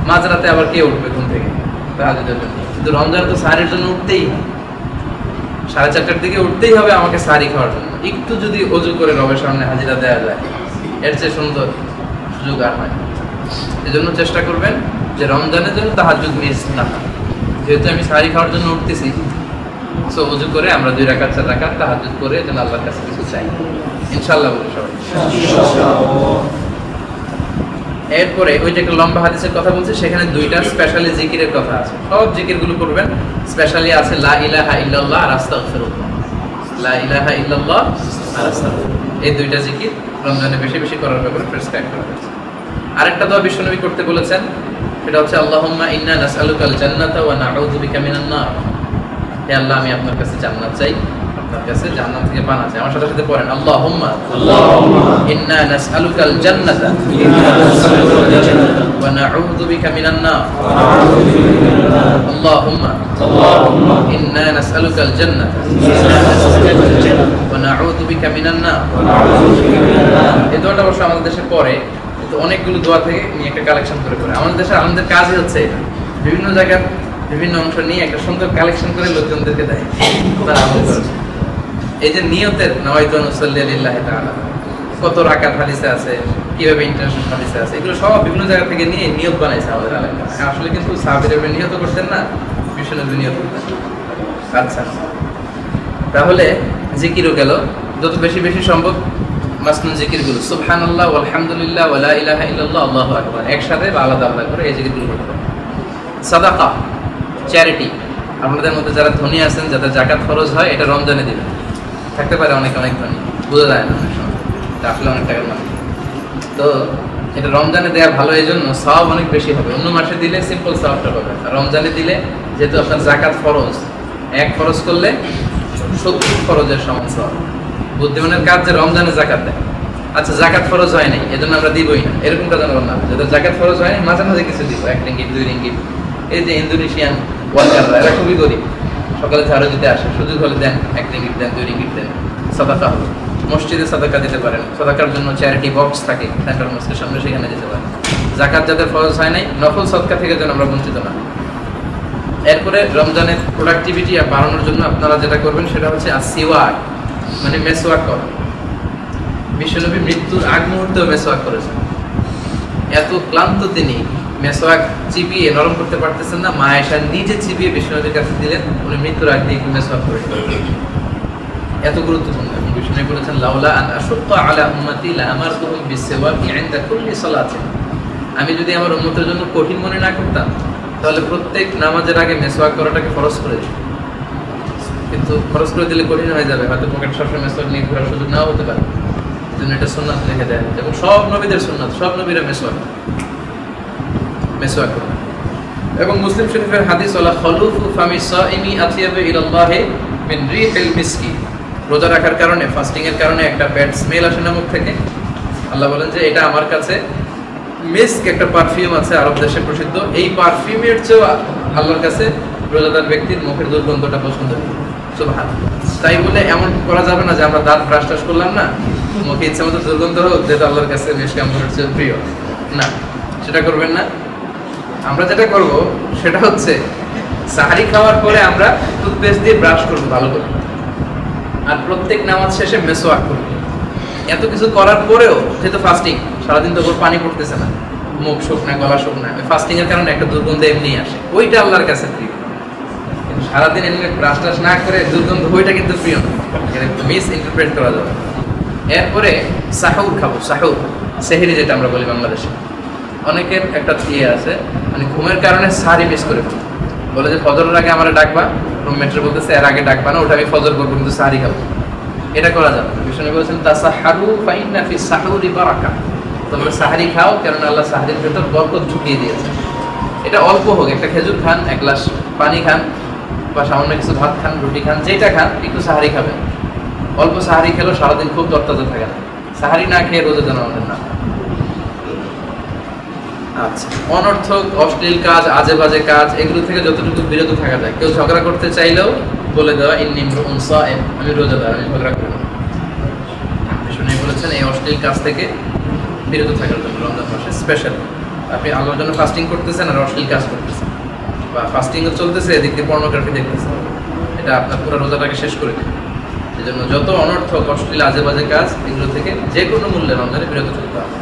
মাঝরাতে আবার কে উঠবে ঘুম থেকে তাহাজ্জুদের জন্য? কিন্তু রমজান তো সাহারির জন্য উঠতেই হয়, 4:30টার দিকে উঠতেই হবে আমাকে সাহারি খাওয়ার জন্য। একটু যদি ওযু করে রবের সামনে হাজিরা দেওয়া যায়, এর চেয়ে সুন্দর সুযোগ আর হয়। এজন্য চেষ্টা করবেন যে রমজানের জন্য তাহাজ্জুদ মিস না হয়। যেহেতু আমি সাহারি খাওয়ার জন্য উঠতেছি, সো ওযু করে আমরা 2 রাকাত 4 রাকাত তাহাজ্জুদ করে যেন আল্লাহর কাছে কিছু চাই, ইনশাআল্লাহ বলি সবাই। এরপরে ওই যে একটা লম্বা হাদিসের কথা বলছি, সেখানে 2টা স্পেশালি জিকিরের কথা আছে। সব জিকিরগুলো করবেন, স্পেশালি আছে লা ইলাহা ইল্লাল্লাহ আর আস্তাগফিরুল্লাহ। লা ইলাহা ইল্লাল্লাহ আর আস্তাগফিরুল্লাহ, এই 2টা জিকির রমজানে বেশি বেশি করার ব্যাপারে প্রেসক্রাইব করা হয়েছে। আরেকটা দোয়া বিশ্বনবী করতে বলেছেন, সেটা হচ্ছে আল্লাহুম্মা ইন্না নাসআলুকাল জান্নাতা ওয়া নাউযু বিকা মিনান নার। হে আল্লাহ, আমি আপনার কাছে জান্নাত চাই, আপনার কাছে জান্নাত থেকে পানা চাই। আমার সাথে সাথে পড়েন আল্লাহুম্মা ইন্না নাসআলুকাল জান্নাতা ওয়া নাউযু বিকা মিনান নার। আল্লাহুম্মা ইন্না নাসআলুকাল জান্নাতা ওয়া নাউযু বিকা মিনান নার। এই দোয়াটা অবশ্য আমাদের দেশে পড়ে, তো অনেকগুলো দোয়া থেকে নিয়ে একটা কালেকশন করে করে আমাদের দেশে আমাদের কাজই হচ্ছে এটা, বিভিন্ন জায়গার বিভিন্ন অংশ নিয়ে একটা সুন্দর কালেকশন করে লোকজনদেরকে দেয়, তারা আমল করেছে। এই যে নিয়তের নাওয়াইতু আন উসাল্লি লিল্লাহি তাআলা, কত রাকাত হাদিসে আছে, কিভাবে ইন্টারন্যাশনাল হাদিসে আছে, এগুলো সব বিভিন্ন জায়গা থেকে নিয়ে নিয়ত বানাইছে আমাদের আলেমরা। আসলে কিন্তু সাহাবীরা নিয়ত করতেন না, বিশ্বনবী নিয়ত করতেন। আচ্ছা, তাহলে জিকিরও গেল, যত বেশি বেশি সম্ভব মাসনুন জিকিরগুলো সুবহানাল্লাহ আলহামদুলিল্লাহ ওয়া লা ইলাহা ইল্লাল্লাহ আল্লাহু আকবার একসাথে বা আলাদা আলাদা করে এই জিকিরগুলো করতে হবে। সাদাকা, চ্যারিটি, আপনাদের মধ্যে যারা ধনী আছেন, যাদের যাকাত খরচ হয়, এটা রমজানে দিবেন। থাকতে পারে অনেক অনেক ধনী, বোঝা যায় না অনেক সময়, আসলে অনেক টাকার মালিক। তো এটা রমজানে দেওয়া ভালো, এই জন্য সওয়াব অনেক বেশি হবে। অন্য মাসে দিলে সিম্পল সওয়াবটা পাবেন, আর রমজানে দিলে যেহেতু আপনার যাকাত ফরজ, এক খরচ করলে 70 খরচের সমান সওয়াব। বুদ্ধিমানের কাজ যে রমজানে যাকাত দেয়, আচ্ছা জাকাত ফরজ হয় নাই এজন্য আমরা দিবই না, এরকমটা জানাবো না। যাদের জাকাত ফরজ হয় নাই মাঝে মাঝে কিছু দিব, 1 রিঙ্গিট 2 রিঙ্গিট। এই যে ইন্দোনেশিয়ান ওয়ার্কাররা এরা খুবই গরিব, সকালে ঝাড়ু দিতে আসে, সুযোগ হলে দেন, 1 রিঙ্গিট দেন, 2 রিঙ্গিট দেন, সাদাকা হবে। মসজিদে সাদাকা দিতে পারেন, সাদাকার জন্য চ্যারিটি বক্স থাকে সেন্ট্রাল মসজিদের সামনে, সেখানে দিতে পারেন। জাকাত যাদের ফরজ হয় নাই নফল সদকা থেকে যেন আমরা বঞ্চিত না। এরপরে রমজানের প্রোডাক্টিভিটি বাড়ানোর জন্য আপনারা যেটা করবেন সেটা হচ্ছে আসিওয়াক, মানে মেসওয়াক করা। বিশ্বনবী মৃত্যুর আগ মুহূর্তেও মেসওয়াক করেছেন। এত ক্লান্ত তিনি, মেসওয়াক চিবিয়ে নরম করতে পারতেছেন না, মা আয়েশা নিজে চিবিয়ে বিশ্বনবীর কাছে দিলেন, উনি মৃত্যুর আগ দিয়ে একটু মেসওয়াক করে। এত গুরুত্বপূর্ণ। বিশ্বনবী বলেছেন লাউলা আন আশুক্কা আলা উম্মতি লাআমারতুহুম বিসওয়াকি ইনদা কুল্লি সালাতিন। আমি যদি আমার উম্মতের জন্য কঠিন মনে না করতাম তাহলে প্রত্যেক নামাজের আগে মেসওয়াক করাটাকে ফরজ করে দিই। কিন্তু খরচ করে দিলে কঠিন হয়ে যাবে, হয়তো পকেট সবসময় মেসওয়াক নিয়ে ঘোরার সুযোগ নাও হতে পারে। জন্য এটা সুন্নাত লিখে দেয়, এবং সব নবীদের সুন্নাত, সব নবীরা মেসওয়াক করেন। এবং মুসলিম শরীফের হাদিস ওয়ালা খালুফু ফামি সাইমি আতিয়াবু ইলাল্লাহি মিন রিহিল মিসকি। রোজা রাখার কারণে, ফাস্টিং এর কারণে একটা ব্যাড স্মেল আসে না মুখ থেকে। আল্লাহ বলেন যে এটা আমার কাছে মিস্ক, একটা পারফিউম আছে আরব দেশে প্রসিদ্ধ, এই পারফিউমের চেয়েও আল্লাহর কাছে রোজাদার ব্যক্তির মুখের দুর্গন্ধটা পছন্দ। সুবহানাল্লাহ। তাই বলে এমন করা যাবে না যে আমরা দাঁত ব্রাশ টাশ করলাম না, মুখে ইচ্ছা মতো দুর্গন্ধ হোক, যেটা আল্লাহর কাছে মিষ্টি আমলের চেয়ে প্রিয় না, সেটা করবেন না। আমরা যেটা করব সেটা হচ্ছে সাহারি খাওয়ার পরে আমরা টুথপেস্ট দিয়ে ব্রাশ করবো ভালো করে, আর প্রত্যেক নামাজ শেষে মেসওয়াক করব। এত কিছু করার পরেও যেহেতু ফাস্টিং, সারাদিন তো পানি পড়তেছে না, মুখ শুকনা, গলা শুকনা, ফাস্টিং এর কারণে একটা দুর্গন্ধ এমনি আসে, ওইটা আল্লাহর কাছে প্রিয়। কিন্তু সারাদিন এমনি ব্রাশ টাশ না করে দুর্গন্ধ, ওইটা কিন্তু প্রিয় না, এটা একটু মিস ইন্টারপ্রেট করা যাবে। এরপরে সাহুর খাবো, সাহুর সেহরি যেটা আমরা বলি বাংলাদেশে। অনেকের একটা ইয়ে আছে, মানে ঘুমের কারণে সাহারি মিস করে বলে যে ফজরের আগে আমার ডাকবা, রুমমেটরা বলতেছে এর আগে ডাকবা না, ওটা আমি ফজর করবো কিন্তু সাহারি খাবো, এটা করা যাবে। বিষ্ণু বলেছেন তাসাহারু ফাইন্না ফি সাহুরি বারাকা, তোমরা সাহারি খাও, কারণ আল্লাহ সাহারির ভেতর বরকত ঢুকিয়ে দিয়েছে। এটা অল্প হোক, একটা খেজুর খান, 1 গ্লাস পানি খান, বা সামান্য কিছু ভাত খান, রুটি খান, যেটা খান একটু সাহারি খাবেন। অল্প সাহারি খেলেও সারাদিন খুব তরতাজা থাকে না, সাহারি না খেয়ে রোজা যেন আমাদের না। আচ্ছা, অনর্থক অশ্লীল কাজ, আজে বাজে কাজ, এগুলো থেকে যতটুকু বিরত থাকা যায়। কেউ ঝগড়া করতে চাইলেও বলে দেওয়া ইন্নী ইমরুউন সাইম, আমি রোজাদার, আমি ঝগড়া করব না। শুনে বলেছেন এই অশ্লীল কাজ থেকে বিরত থাকার জন্য রমজান মাসে স্পেশাল। আপনি আল্লাহর জন্য ফাস্টিং করতেছেন আর অশ্লীল কাজ করতেছেন, বা ফাস্টিংও চলতেছে, এদিক দিয়ে পর্নোগ্রাফি দেখতেছেন, এটা আপনার পুরো রোজাটাকে শেষ করে দেবে। এই জন্য যত অনর্থক অশ্লীল আজে বাজে কাজ, এগুলো থেকে যে কোনো মূল্যে রমজানে বিরত থাকতে হবে।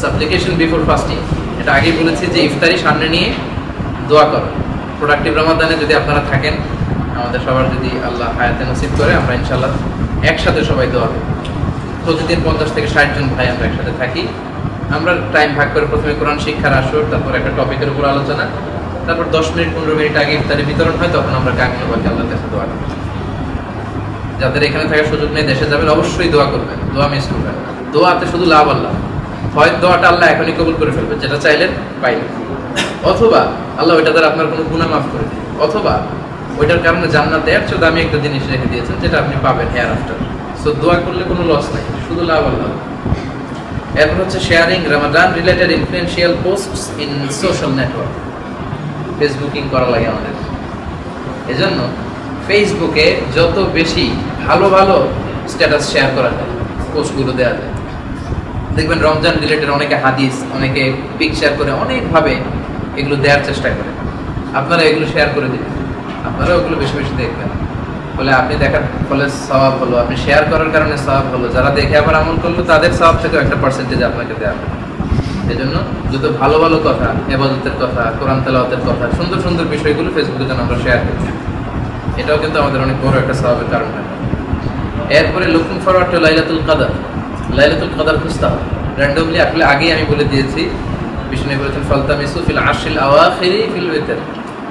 সাপ্লিকেশন বিফোর ফাস্টিং, এটা আগেই বলেছি যে ইফতারি সামনে নিয়ে দোয়া করো। প্রোডাক্টিভ রমাদানে যদি আপনারা থাকেন, আমাদের সবার যদি আল্লাহ হায়াতে নসিব করে, আমরা ইনশাআল্লাহ একসাথে সবাই দোয়া করি। প্রতিদিন 50 থেকে 60 জন ভাই আমরা একসাথে থাকি। আমরা টাইম ভাগ করে প্রথমে কোরআন শিক্ষার আসর, তারপর একটা টপিকের উপর আলোচনা, তারপর 10 মিনিট 15 মিনিট আগে ইফতারি বিতরণ হয়, তখন আমরা কামিয়াবাকে আল্লাহর কাছে দোয়া করি। যাদের এখানে থাকার সুযোগ নেই, দেশে যাবেন, অবশ্যই দোয়া করবেন, দোয়া মিস করবেন না। দোয়াতে শুধু লাভ আল্লাহ, হয় দোয়াটা আল্লাহ এখনই কবুল করে ফেলবেন, যেটা চাইলেন পাইলেন, অথবা আল্লাহ ওইটা দ্বারা আপনার কোনো গুনাহ মাফ করে দিন, অথবা ওইটার কারণে জান্নাতে এর চেয়ে দামি একটা জিনিস রেখে দিয়েছেন, যেটা আপনি পাবেন হেয়ার আফটার। সো দোয়া করলে কোনো লস নাই, শুধু লাভ আল্লাহ। এরপর হচ্ছে sharing Ramadan related influential posts in social network. Facebooking করা লাগে আমাদের, এজন্য ফেসবুকে যত বেশি ভালো ভালো স্ট্যাটাস শেয়ার করা যায়, পোস্টগুলো দেওয়া যায়। দেখবেন রমজান রিলেটেড অনেকে হাদিস, অনেকে পিকচার করে, অনেকভাবে এগুলো দেওয়ার চেষ্টা করে। আপনারা এগুলো শেয়ার করে দিবেন, আপনারা ওগুলো বেশি বেশি দেখবেন, বলে আপনি দেখার ফলে সওয়াব হলো, আপনি শেয়ার করার কারণে সওয়াব হলো, যারা দেখে আবার আমল করলো তাদের সওয়াব থেকে একটা পার্সেন্টেজ আপনাকে দেওয়া হবে। এই জন্য যত ভালো ভালো কথা, ইবাদতের কথা, কোরআন তেলাওয়াতের কথা, সুন্দর সুন্দর বিষয়গুলো ফেসবুকে যেন আমরা শেয়ার করি, এটাও কিন্তু আমাদের অনেক বড় একটা সওয়াবের কারণ হয়। এরপরে লুকিং ফরওয়ার্ড টু লাইলাতুল কদর, লাইলাতুল কদর খুঁজতে হবে র্যান্ডমলি। আসলে আগেই আমি বলে দিয়েছি, বিষ্ণু বলেছেন ফালতামিসু ফিল আশরিল আওয়াখিরি ফিল ওয়িতর,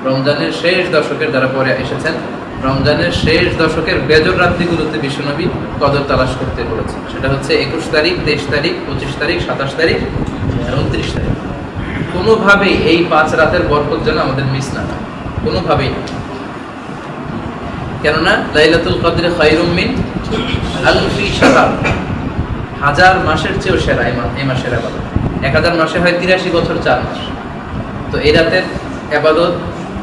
রমজানের শেষ দশকের যারা পরে এসেছেন, রমজানের শেষ দশকের বেজর রাত্রিগুলোতে বিশ্বনবী কদর তালাশ করতে বলেছেন। সেটা হচ্ছে 21 তারিখ, 23 তারিখ, 25 তারিখ, 27 তারিখ আর 29 তারিখ। কোনোভাবেই এই 5 রাতের বরকত যেন আমাদের মিস না হয়, কোনোভাবেই না। কেননা লাইলাতুল কদর খায়রুম মিন আলফি শাহর, 1000 মাসের চেয়েও সেরা এই মাসের ইবাদত। 1000 মাসে হয় 83 বছর 4 মাস। তো এই রাতের ইবাদত,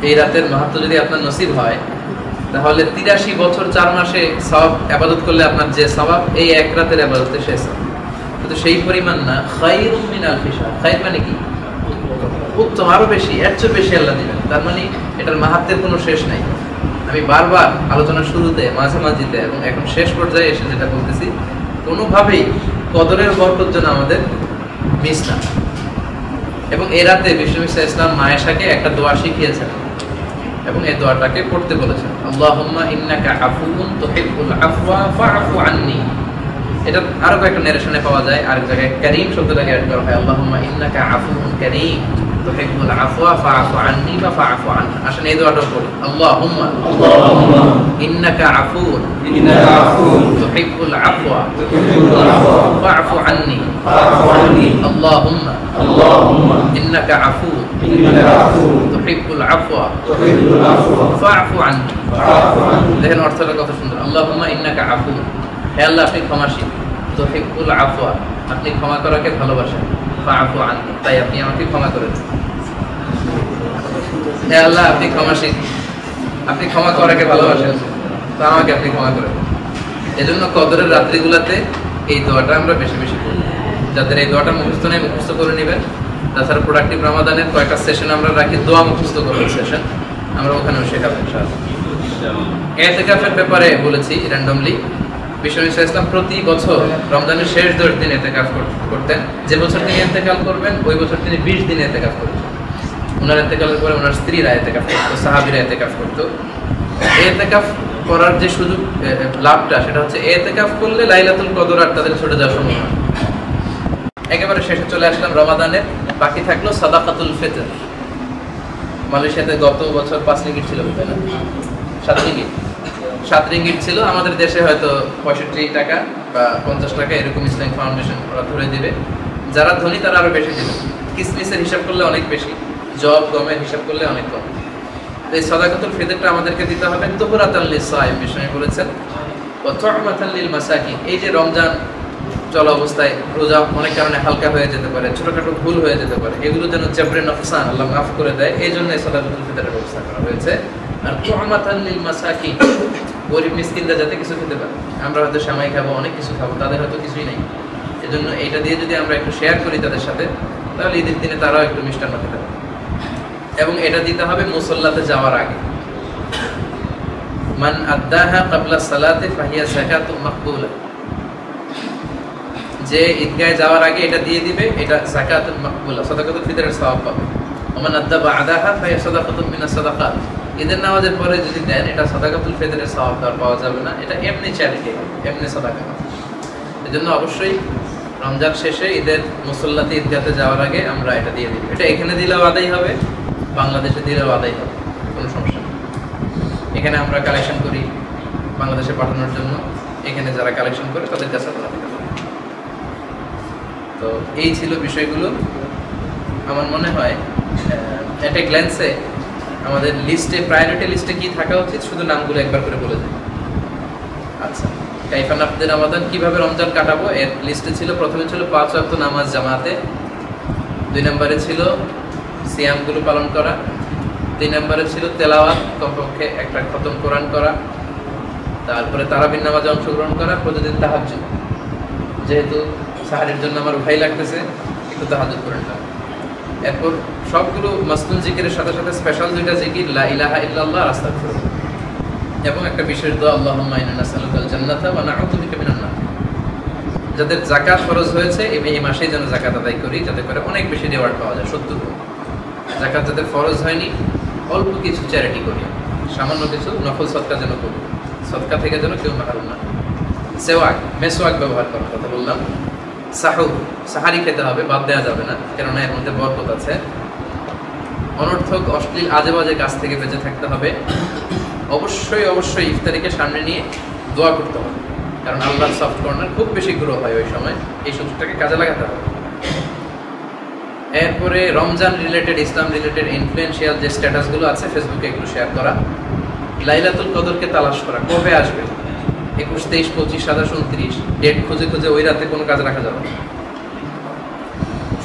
এই রাতের মাহাত্ম্য যদি আপনার নসিব হয়, তাহলে 83 বছর 4 মাসে সওয়াব ইবাদত করলে আপনার যে সওয়াব, এই এক রাতের ইবাদতে শেষ হয়। কিন্তু সেই পরিমাণ না। খায়রুম মিন আলফি শাহর, খায়র মানে কি? উত্তম, আরো বেশি, এর চেয়ে বেশি আল্লাহ দিবেন। তার মানে এটার মাহাত্ম্যের কোনো শেষ নাই। আমি বারবার আলোচনার শুরুতে, মাঝামাঝিতে এবং এখন শেষ পর্যায়ে এসে যেটা বলতেছি, কোনোভাবেই কদরের বরকত যেন আমাদের মিস না। এবং এ রাতে বিশ্বনবী সাল্লাল্লাহু আলাইহি ওয়াসাল্লাম আয়েশাকে একটা দোয়া শিখিয়েছেন এবং এই দোয়াটাকে পড়তে বলেছেন, আল্লাহুম্মা ইন্নাকা আফুউন তুহিব্বুল আফওয়া ফা'ফু আন্নী। এটা আরো কয়েকটা নারেশনে পাওয়া যায়। আরেক জায়গায় কারীম শব্দটাকে অ্যাড করা হয়, আল্লাহুম্মা ইন্নাকা আফুউন কারীম তুহিব্বুল আফওয়া ফা'ফু আন্নী বা ফা'ফু আন্না। আসেন এই দোয়াটা পড়ি, আল্লাহুম্মা ইন্নাকা আফুউন তুহিব্বুল আফওয়া ফা'ফু আন্নী আল্লাহুম্মা ইন্নাকা আফুউন তুহিব্বুল আফওয়া ফা'ফু আন্নী। দেখেন অর্থটা কত সুন্দর। আল্লাহুম্মা ইন্নাকা আফুউন, হে আল্লাহ আপনি ক্ষমাশীল, তুহিব্বুল আফওয়া আপনি ক্ষমা করাকে ভালোবাসেন, ফা'ফু আন্নী তাই আপনি আমাকে ক্ষমা করেছেন। হে আল্লাহ আপনি ক্ষমাশীল, আপনি ক্ষমা করাকে ভালোবাসেন, তো আমাকে আপনি ক্ষমা করেন। এজন্য কদরের রাত্রিগুলোতে এই দোয়াটা আমরা বেশি বেশি করি। যাদের এই দোয়াটা মুখস্থ নেই, মুখস্থ করে নেবেন। তাছাড়া প্রোডাক্টিভ রমাদানের কয়েকটা সেশন আমরা রাখি, দোয়া মুখস্থ করার সেশন, আমরা ওখানেও শেখাবো ইনশাআল্লাহ। ইতিকাফের ব্যাপারে বলেছি র্যান্ডমলি, বিশ্বনবী সাল্লাল্লাহু আলাইহি ওয়াসাল্লাম প্রতি বছর রমজানের শেষ 10 দিন ইতিকাফ করতেন। যে বছর তিনি ইতিকাফ করবেন ওই বছর তিনি 20 দিন ইতিকাফ করতেন। ওনার ইতিকাফের পরে ওনার স্ত্রীরা ইতিকাফ করতো, সাহাবীরা ইতিকাফ করতো। ইতিকাফ করার যে সুযোগ, লাভটা, সেটা হচ্ছে ইতিকাফ করলে লাইলাতুল কদর আর তাদের ছুটে যাওয়ার সম্ভাবনা। একেবারে শেষে চলে আসলাম রমাদানের, বাকি থাকলো সাদাকাতুল ফিতর। মালয়েশিয়াতে গত বছর 5 রিঙ্গিট ছিল, তাই না? 7 রিঙ্গিট ছিল। আমাদের দেশে হয়তো 65 টাকা বা 50 টাকা এরকম ইসলামিক ফাউন্ডেশন ওরা ধরে দিবে। যারা ধনী তারা আরো বেশি দিবে। কিসমিসের হিসাব করলে অনেক বেশি, জব গমের হিসাব করলে অনেক কম। এই সাদাকাতুল ফিতরটা আমাদেরকে দিতে হবে। তুহরাতাল লিসাইম বিষয়ে বলেছেন, ওয়া তু'মাতাল লিল মাসাকিন। এই যে রমজান চলা অবস্থায় রোজা অনেক কারণে হালকা হয়ে যেতে পারে, ছোটখাটো ভুল হয়ে যেতে পারে, এগুলো যেন জাবরে নকসান আল্লাহ মাফ করে দেয়, এই জন্য এই সাদাকাতুল ফিতরের ব্যবস্থা করা হয়েছে। আর তু'মাতাল লিল মাসাকিন, গরিব মিসকিনরা যাতে কিছু খেতে পারে। আমরা হয়তো সামাই খাবো, অনেক কিছু খাবো, তাদের হয়তো কিছুই নাই। এজন্য এইটা দিয়ে যদি আমরা একটু শেয়ার করি তাদের সাথে, তাহলে ঈদের দিনে তারাও একটু মিষ্টান্ন খেতে পারে। এবং এটা দিতে হবে মুসল্লাতে যাওয়ার আগে। মান আদ্দাহা ক্বাবলা সালাতি ফাহিয়া যাকাতুন মাকবুলা। যে ঈদগাহে যাওয়ার আগে এটা দিয়ে দিবে, এটা যাকাতুন মাকবুলা, সাদাকাতুল ফিতরের সওয়াব পাবে। ওমান আদ্দা বা'দাহা ফাহিয়া সাদাকাতুন মিনাস সাদাকাত। ঈদের নামাজের পরে যদি দেন, এটা সাদাকাতুল ফিতরের সওয়াব পাওয়া যাবে না, এটা এমনি চ্যারিটি, এমনি সাদাকা। এজন্য অবশ্যই রমজান শেষে ঈদের মুসল্লাতে ঈদগাহে যাওয়ার আগে আমরা এটা দিয়ে দিব। এটা এখানে দিলেও আদায় হবে, বাংলাদেশে দিলেও আদায় হবে, কোনো সমস্যা নেই। এখানে আমরা কালেকশন করি বাংলাদেশে পাঠানোর জন্য, এখানে যারা কালেকশন করে তাদের কাছে আমরা দিতে পারি। তো এই ছিল বিষয়গুলো। আমার মনে হয় একটা গ্ল্যান্সে আমাদের লিস্টে, প্রায়োরিটি লিস্টে কি থাকা উচিত, শুধু নামগুলো একবার করে বলে দেয়। আচ্ছা, কাইফা নাফদের রমাদান, কিভাবে রমজান কাটাবো, এর লিস্টে ছিল, প্রথমে ছিল 5 ওয়াক্ত নামাজ জামাতে, 2 নম্বরে ছিল সিয়ামগুলো পালন করা, 3 নম্বরে ছিল তেলাওয়াত, কমপক্ষে একটা খতম কোরআন করা, তারপরে তারাবির নামাজে অংশগ্রহণ করা, প্রতিদিন তাহাজ্জুদ। যেহেতু সাহারির জন্য আমার ভাই লাগতেছে, একটু তাহাজ্জুদ করে নিলাম। এরপর সবগুলো মাসনুন জিকিরের সাথে সাথে স্পেশাল 2টা জিকির, লা ইলাহা ইল্লাল্লাহ আর আস্তাগফিরুল্লাহ, এবং একটা বিশেষ দোয়া, আল্লাহুম্মা ইন্না নাসআলুকাল জান্নাতা ওয়া নাউযু বিকা মিনান নার। যাদের যাকাত ফরজ হয়েছে এই মাসেই যেন যাকাত আদায় করি, যাতে করে অনেক বেশি রিওয়ার্ড পাওয়া যায়। 70 গুণ। যাকাত যাদের ফরজ হয়নি, অল্প কিছু চ্যারিটি করি, সামান্য কিছু নফল সদকা যেন করি, সদকা থেকে যেন কেউ মাহরুম না। সেওয়াক, মেসওয়াক ব্যবহার করার কথা বললাম। সাহুর, সাহারি খেতে হবে, বাদ দেওয়া যাবে না, কেননা এর মধ্যে বরকত আছে। অনর্থক অশ্লীল আজে বাজে কাজ থেকে বেঁচে থাকতে হবে। অবশ্যই অবশ্যই ইফতারিকে সামনে নিয়ে দোয়া করতে হবে, কারণ আল্লাহর সফট কর্নার খুব বেশি গ্রো হয় ওই সময়, এই সুযোগটাকে কাজে লাগাতে হবে। এরপরে রমজান রিলেটেড, ইসলাম রিলেটেড ইনফ্লুয়েন্সিয়াল যে স্ট্যাটাসগুলো আছে ফেসবুকে এগুলো শেয়ার করা। লাইলাতুল কদরকে তালাশ করা, কবে আসবে, 21, 23, 25, 27, 29 ডেট খুঁজে খুঁজে ওই রাতে কোনো কাজ রাখা যাবে না।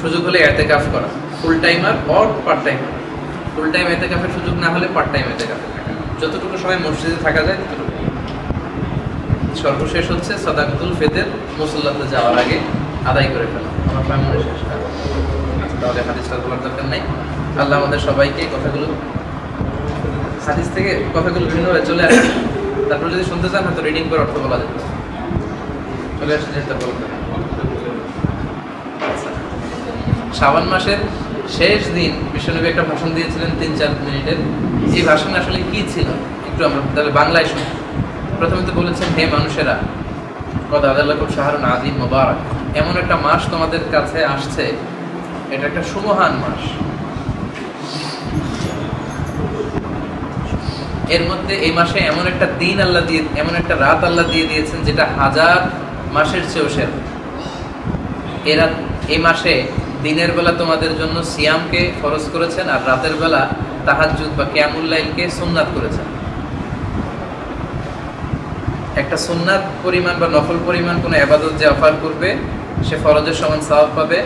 সুযোগ হলে ইতিকাফ করা, full timer or part timer. Full time ইতিকাফের সুযোগ না হলে পার্ট টাইম ইতিকাফে থাকা, যতটুকু সময় মসজিদে থাকা যায় ততটুকু। সর্বশেষ হচ্ছে সাদাকাতুল ফিতর মুসল্লাতে যাওয়ার আগে আদায় করে ফেলা। আমার প্রায় মনে শেষ, তাহলে হাদিসটা বলার দরকার নাই। আল্লাহ আমাদের সবাইকে কথাগুলো হাদিস থেকে কথাগুলো ভিন্নভাবে চলে আসে, তারপর যদি শুনতে চান হয়তো রিডিং করে অর্থ বলা যেত, চলে আসে যেটা বলতে। শাবান মাসের শেষ দিন বিশ্বনবী একটা ভাষণ দিয়েছিলেন 3-4 মিনিটের। এই ভাষণ আসলে কি ছিল একটু আমরা তাহলে বাংলায় শুনি। প্রথমে তো বলেছেন, হে মানুষেরা, কদ আদাল্লাকুম শাহরুন আযীম মুবারাক, এমন একটা মাস তোমাদের কাছে আসছে, এটা একটা সুমহান মাস। এর মধ্যে এই মাসে এমন একটা দিন আল্লাহ দিয়ে, এমন একটা রাত আল্লাহ দিয়ে দিয়েছেন যেটা 1000 মাসের চেয়েও সেরা। এই মাসে দিনের বেলা তোমাদের জন্য সিয়ামকে ফরজ করেছেন, আর রাতের বেলা তাহাজ্জুদ বা কিয়ামুল লাইলকে সুন্নাত করেছেন। একটা সুন্নাত পরিমাণ বা নফল পরিমাণ কোনো ইবাদত যে অফার করবে সে ফরজের সমান সওয়াব পাবে,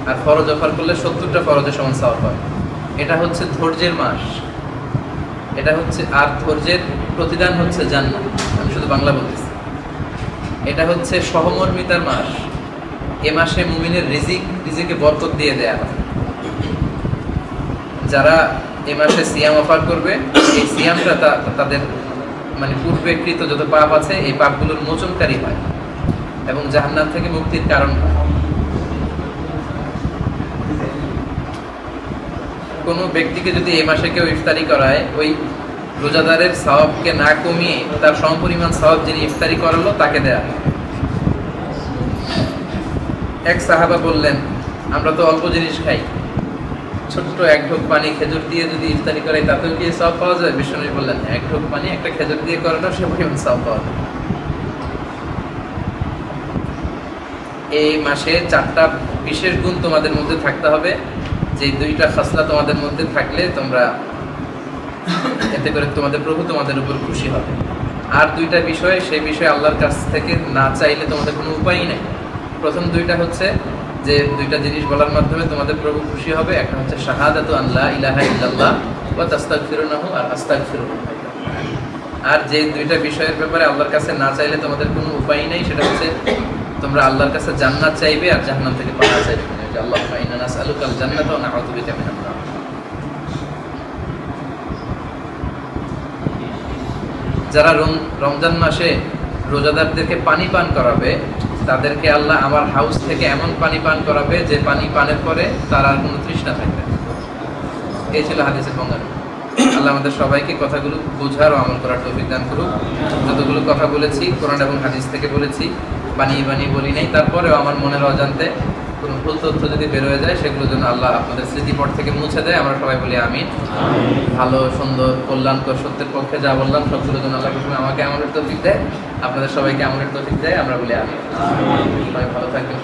আর ফরজ অফার করলে 70টা ফরজের সমান সওয়াব পাবে। এটা হচ্ছে ধৈর্যের মাস, এটা হচ্ছে, আর ধৈর্যের প্রতিদান হচ্ছে জান্নাত। আমি শুধু বাংলা বলতেছি। এটা হচ্ছে সহমর্মিতার মাস। এ মাসে মুমিনের রিজিকে বরকত দিয়ে দেয়া হয়। যারা এ মাসে সিয়াম অফার করবে, এই সিয়ামটা তাদের মানে পূর্বেকৃত যত পাপ আছে এই পাপগুলোর মোচনকারী হয় এবং জাহান্নাম থেকে মুক্তির কারণ হয়। কোনো ব্যক্তিকে যদি এই মাসে কেউ ইফতারি করায়, ওই রোজাদারের সওয়াবকে না কমিয়ে তার সমপরিমাণ সওয়াব যিনি ইফতারি করালো তাকে দেয়া। এক সাহাবা বললেন, আমরা তো অল্প জিনিস খাই, ছোট্ট এক ঢোক পানি খেজুর দিয়ে যদি ইফতারি করাই তাতেও কি সওয়াব পাওয়া যায়? বিশ্বনবী বললেন, এক ঢোক পানি একটা খেজুর দিয়ে করানো সে পরিমাণ সওয়াব পাওয়া যায়। এই মাসে 4টা বিশেষ গুণ তোমাদের মধ্যে থাকতে হবে, যে 2টা খাসলা তোমাদের মধ্যে থাকলে তোমরা এতে করে তোমাদের প্রভু তোমাদের উপর খুশি হবে। আর 2টা বিষয়, সেই বিষয়ে আল্লাহর কাছ থেকে না চাইলে তোমাদের কোনো উপায়ই নেই। প্রথম 2টা হচ্ছে যে 2টা জিনিস বলার মাধ্যমে তোমাদের প্রভু খুশি হবে। একটা হচ্ছে শাহাদাতু আল্লা ইলাহা ইল্লাল্লাহ ওয়া তাস্তাগফিরুনাহু আর আস্তাগফিরুহু। আর যে 2টা বিষয়ের ব্যাপারে আল্লাহর কাছে না চাইলে তোমাদের কোনো উপায় নেই, সেটা হচ্ছে তোমরা আল্লাহর কাছে জান্নাত চাইবে আর জাহান্নাম থেকে পানাহ চাইবে। আল্লাহুম্মা ইন্না নাসআলুকাল জান্নাতা ওয়া নাউযু বিকা মিনান নার। যারা রমজান মাসে রোজাদারদেরকে পানি পান করাবে, তাদেরকে আল্লাহ আমার হাউস থেকে এমন পানি পান করাবে যে পানি পানের পরে তার আর কোনো তৃষ্ণা থাকবে না। এই ছিল হাদিসের বর্ণনা। আল্লাহ আমাদের সবাইকে কথাগুলো বোঝার ও আমল করার তৌফিক দান করুক। যতগুলো কথা বলেছি কোরআন এবং হাদিস থেকে বলেছি, বানিয়ে বানিয়ে বলি নাই। তারপরেও আমার মনের অজান্তে কোনো ভুল তথ্য যদি বের হয়ে যায়, সেগুলোর জন্য আল্লাহ আপনাদের স্মৃতিপট থেকে মুছে দেয়। আমরা সবাই বলি আমিন। ভালো, সুন্দর, কল্যাণকর, সত্যের পক্ষে যা বললাম সবগুলোর জন্য আল্লাহ প্রথমে আমাকে আমলের তৌফিক দেয়, আপনাদের সবাইকে আমলের তৌফিক দেয়। আমরা বলি আমিন। সবাই ভালো থাকবেন।